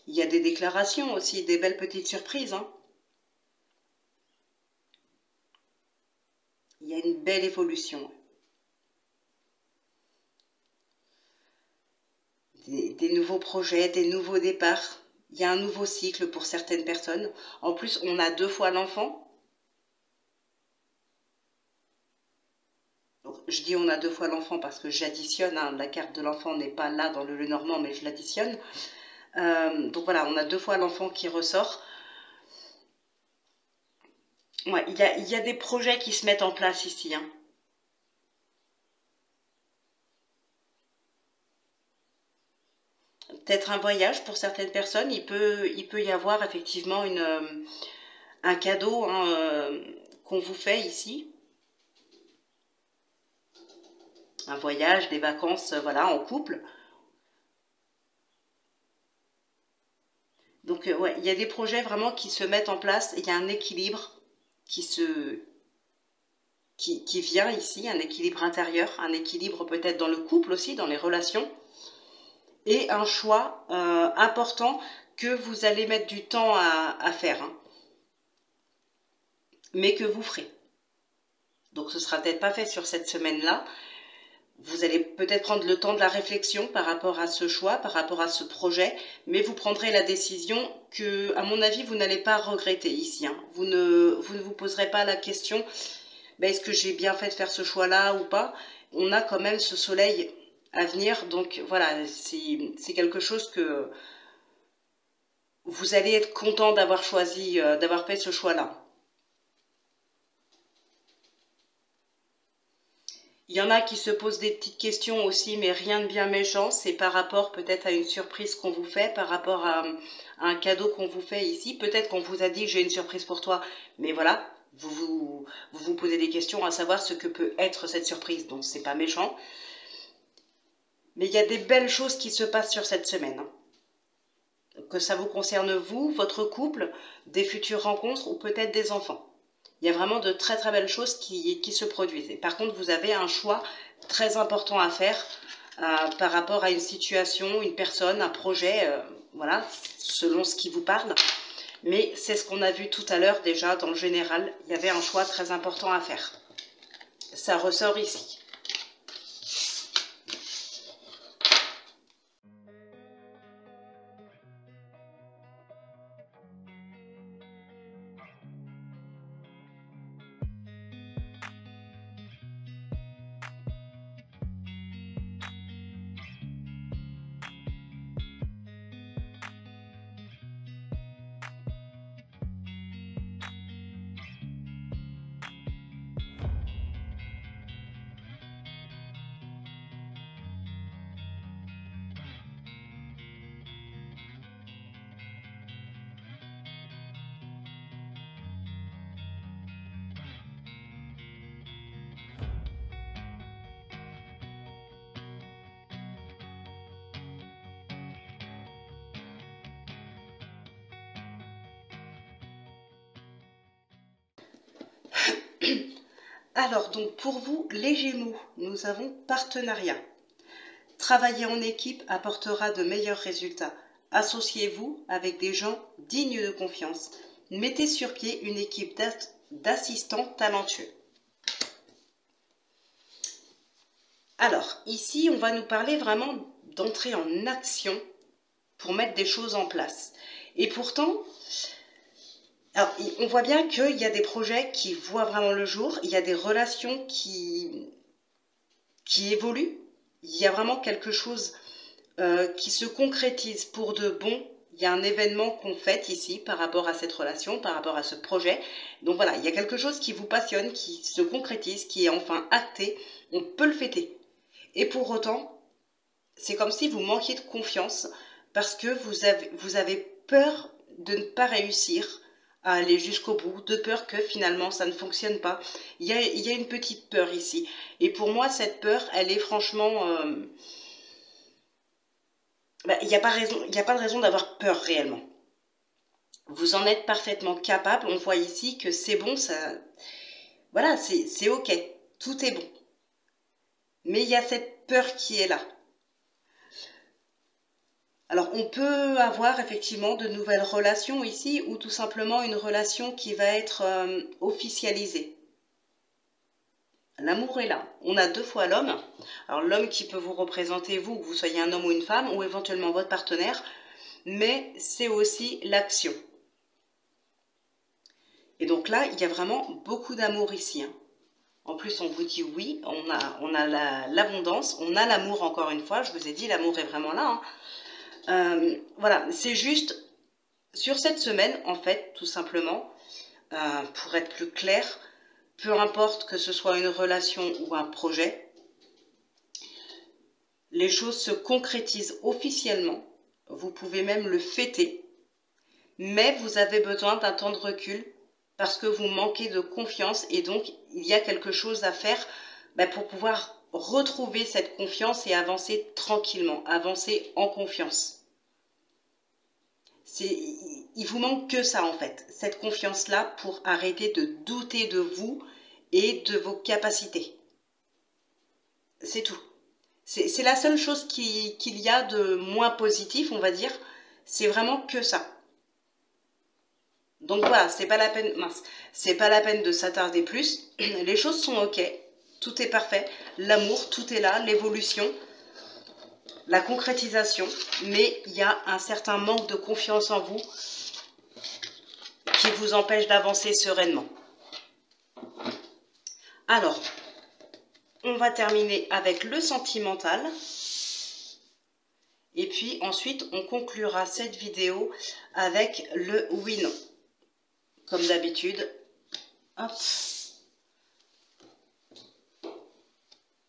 Il y a des déclarations aussi, des belles petites surprises, hein. Il y a une belle évolution. Des nouveaux projets, des nouveaux départs. Il y a un nouveau cycle pour certaines personnes. En plus, on a 2 fois l'enfant. Je dis on a 2 fois l'enfant parce que j'additionne, hein. La carte de l'enfant n'est pas là dans le Lenormand, mais je l'additionne. Donc voilà, on a 2 fois l'enfant qui ressort. Ouais, il y a des projets qui se mettent en place ici, hein. peut-être un voyage pour certaines personnes. Il peut y avoir effectivement un cadeau hein, qu'on vous fait ici. Un voyage, des vacances, voilà, en couple. Donc, ouais, il y a des projets vraiment qui se mettent en place. Il y a un équilibre qui vient ici, un équilibre intérieur, un équilibre peut-être dans le couple aussi, dans les relations. Et un choix important que vous allez mettre du temps à faire, hein, mais que vous ferez. Donc, ce ne sera peut-être pas fait sur cette semaine-là. Vous allez peut-être prendre le temps de la réflexion par rapport à ce choix, par rapport à ce projet, mais vous prendrez la décision que, à mon avis, vous n'allez pas regretter ici. Hein. Vous ne vous poserez pas la question, ben, est-ce que j'ai bien fait de faire ce choix-là ou pas? On a quand même ce soleil à venir, donc voilà, c'est quelque chose que vous allez être content d'avoir choisi, d'avoir fait ce choix-là. Il y en a qui se posent des petites questions aussi, mais rien de bien méchant. C'est par rapport peut-être à une surprise qu'on vous fait, par rapport à un cadeau qu'on vous fait ici. Peut-être qu'on vous a dit j'ai une surprise pour toi, mais voilà, vous posez des questions à savoir ce que peut être cette surprise. Donc c'est pas méchant. Mais il y a des belles choses qui se passent sur cette semaine. Hein. Que ça vous concerne vous, votre couple, des futures rencontres ou peut-être des enfants. Il y a vraiment de très très belles choses qui se produisent. Et par contre, vous avez un choix très important à faire par rapport à une situation, une personne, un projet, voilà, selon ce qui vous parle. Mais c'est ce qu'on a vu tout à l'heure déjà dans le général. Il y avait un choix très important à faire. Ça ressort ici. Alors, donc pour vous, les Gémeaux, nous avons partenariat. Travailler en équipe apportera de meilleurs résultats. Associez-vous avec des gens dignes de confiance. Mettez sur pied une équipe d'assistants talentueux. Alors, ici, on va nous parler vraiment d'entrer en action pour mettre des choses en place. Et pourtant, alors, on voit bien qu'il y a des projets qui voient vraiment le jour, il y a des relations qui évoluent, il y a vraiment quelque chose qui se concrétise pour de bon. Il y a un événement qu'on fête ici par rapport à cette relation, par rapport à ce projet. Donc voilà, il y a quelque chose qui vous passionne, qui se concrétise, qui est enfin acté. On peut le fêter. Et pour autant, c'est comme si vous manquiez de confiance parce que vous avez peur de ne pas réussir à aller jusqu'au bout, de peur que finalement ça ne fonctionne pas. Il y a une petite peur ici. Et pour moi, cette peur, elle est franchement... il n'y a pas de raison d'avoir peur réellement. Vous en êtes parfaitement capable. On voit ici que c'est bon, ça, voilà, c'est ok, tout est bon. Mais il y a cette peur qui est là. Alors, on peut avoir effectivement de nouvelles relations ici ou tout simplement une relation qui va être officialisée. L'amour est là. On a deux fois l'homme. Alors, l'homme qui peut vous représenter, vous, que vous soyez un homme ou une femme, ou éventuellement votre partenaire, mais c'est aussi l'action. Et donc là, il y a vraiment beaucoup d'amour ici. Hein. En plus, on vous dit oui, on a l'abondance, on a l'amour encore une fois. Je vous ai dit, l'amour est vraiment là. Hein. Voilà, c'est juste sur cette semaine, en fait, tout simplement, pour être plus clair, peu importe que ce soit une relation ou un projet, les choses se concrétisent officiellement vous pouvez même le fêter, mais vous avez besoin d'un temps de recul parce que vous manquez de confiance et donc il y a quelque chose à faire pour pouvoir retrouver cette confiance et avancer tranquillement, avancer en confiance. Il vous manque que ça en fait, cette confiance-là pour arrêter de douter de vous et de vos capacités. C'est tout. C'est la seule chose qu'il y a de moins positif, on va dire. C'est vraiment que ça. Donc voilà, c'est pas la peine, c'est pas la peine de s'attarder plus. Les choses sont ok, tout est parfait. L'amour, tout est là, l'évolution, la concrétisation. Mais il y a un certain manque de confiance en vous qui vous empêche d'avancer sereinement. Alors, on va terminer avec le sentimental. Et puis ensuite, on conclura cette vidéo avec le oui-non. Comme d'habitude. Hop.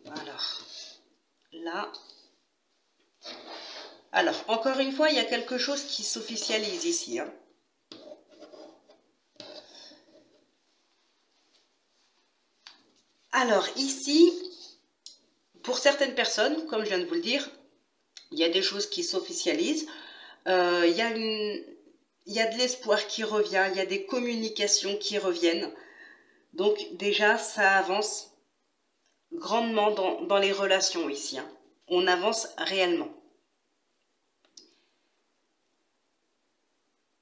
Alors, là. Alors, encore une fois, il y a quelque chose qui s'officialise ici. Hein. Alors, ici, pour certaines personnes, comme je viens de vous le dire, il y a des choses qui s'officialisent. Il y a de l'espoir qui revient, il y a des communications qui reviennent. Donc déjà, ça avance grandement dans les relations ici. Hein. On avance réellement.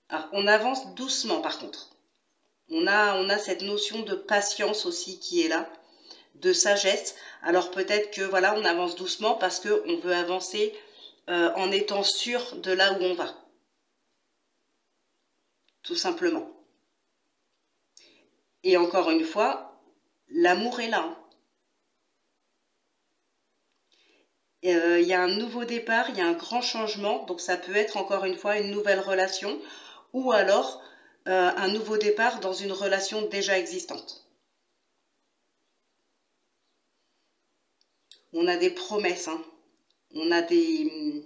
Alors, on avance doucement par contre. On a cette notion de patience aussi qui est là, de sagesse. Alors peut-être que voilà, on avance doucement parce qu'on veut avancer en étant sûr de là où on va. Tout simplement. Et encore une fois, l'amour est là. Hein. Il y a un nouveau départ, il y a un grand changement, donc ça peut être encore une fois une nouvelle relation ou alors un nouveau départ dans une relation déjà existante. On a des promesses, hein. On a des...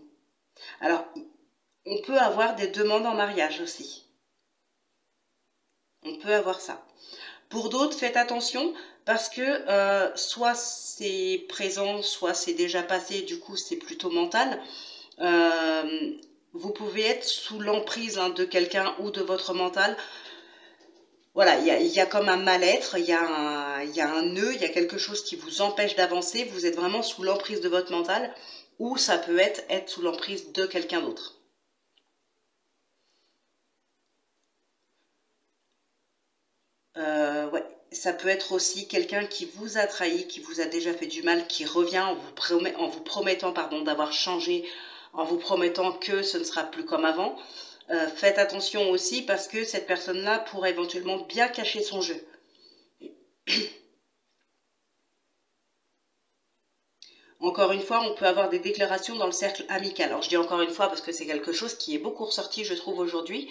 Alors, on peut avoir des demandes en mariage aussi. On peut avoir ça. Pour d'autres, faites attention parce que soit c'est présent, soit c'est déjà passé, du coup c'est plutôt mental. Vous pouvez être sous l'emprise de quelqu'un ou de votre mental. Voilà, il y a comme un mal-être, il y a un nœud, il y a quelque chose qui vous empêche d'avancer. Vous êtes vraiment sous l'emprise de votre mental ou ça peut être sous l'emprise de quelqu'un d'autre. Ouais, ça peut être aussi quelqu'un qui vous a trahi, qui vous a déjà fait du mal, qui revient en vous promettant d'avoir changé, en vous promettant que ce ne sera plus comme avant. Faites attention aussi parce que cette personne-là pourrait éventuellement bien cacher son jeu. Encore une fois, on peut avoir des déclarations dans le cercle amical. Alors je dis encore une fois parce que c'est quelque chose qui est beaucoup ressorti, je trouve, aujourd'hui,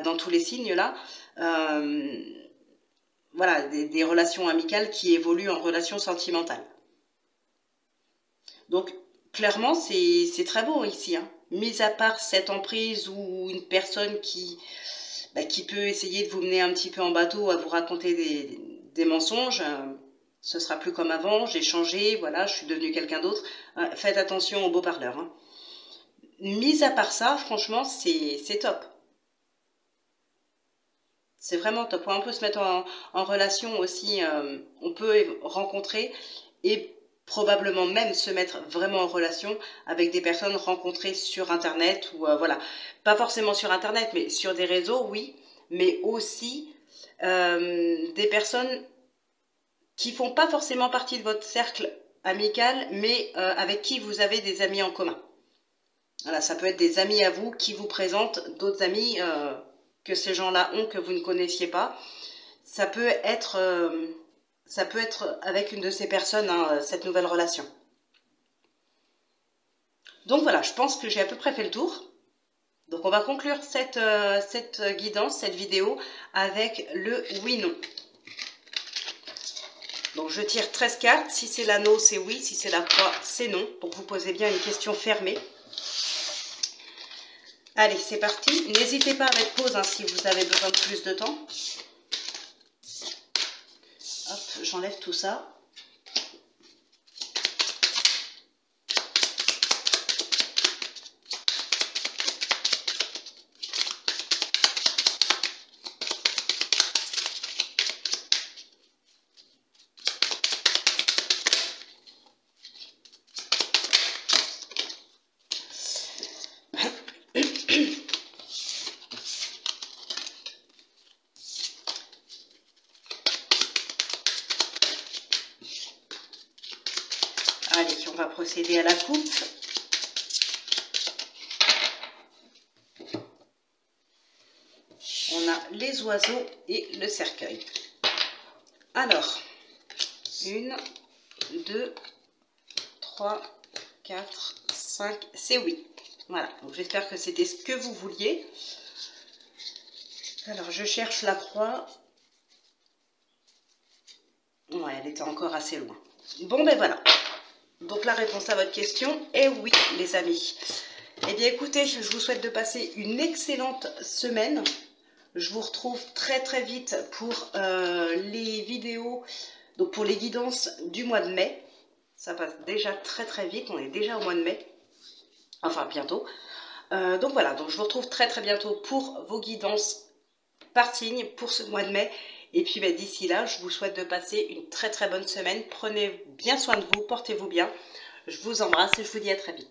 dans tous les signes là. Voilà, des relations amicales qui évoluent en relations sentimentales. Donc, clairement, c'est très beau ici. Hein. Mis à part cette emprise ou une personne qui peut essayer de vous mener un petit peu en bateau à vous raconter des mensonges, ce sera plus comme avant, j'ai changé, voilà, je suis devenue quelqu'un d'autre. Faites attention aux beaux parleurs. Hein. Mis à part ça, franchement, c'est top. C'est vraiment top. On peut se mettre en relation aussi, on peut rencontrer et probablement même se mettre vraiment en relation avec des personnes rencontrées sur Internet ou voilà. Pas forcément sur Internet, mais sur des réseaux, oui. Mais aussi des personnes qui font pas forcément partie de votre cercle amical, mais avec qui vous avez des amis en commun. Voilà, ça peut être des amis à vous qui vous présentent d'autres amis que ces gens-là ont, que vous ne connaissiez pas. Ça peut être avec une de ces personnes, hein, cette nouvelle relation. Donc voilà, je pense que j'ai à peu près fait le tour. Donc on va conclure cette guidance, cette vidéo, avec le oui-non. Donc je tire 13 cartes. Si c'est l'anneau, c'est oui. Si c'est la croix, c'est non. Pour vous poser bien une question fermée. Allez, c'est parti. N'hésitez pas à mettre pause hein, si vous avez besoin de plus de temps. Hop, j'enlève tout ça. Allez, on va procéder à la coupe. On a les oiseaux et le cercueil. Alors, 1, 2, 3, 4, 5, c'est oui. Voilà, donc j'espère que c'était ce que vous vouliez. Alors, je cherche la croix. Ouais, elle était encore assez loin. Bon, ben voilà. Donc la réponse à votre question est oui, les amis. Eh bien, écoutez, je vous souhaite de passer une excellente semaine. Je vous retrouve très très vite pour les vidéos, donc pour les guidances du mois de mai. Ça passe déjà très très vite, on est déjà au mois de mai. Enfin, bientôt. Donc voilà, donc je vous retrouve très très bientôt pour vos guidances par signe pour ce mois de mai. Et puis bah, d'ici là, je vous souhaite de passer une très très bonne semaine. Prenez bien soin de vous, portez-vous bien. Je vous embrasse et je vous dis à très vite.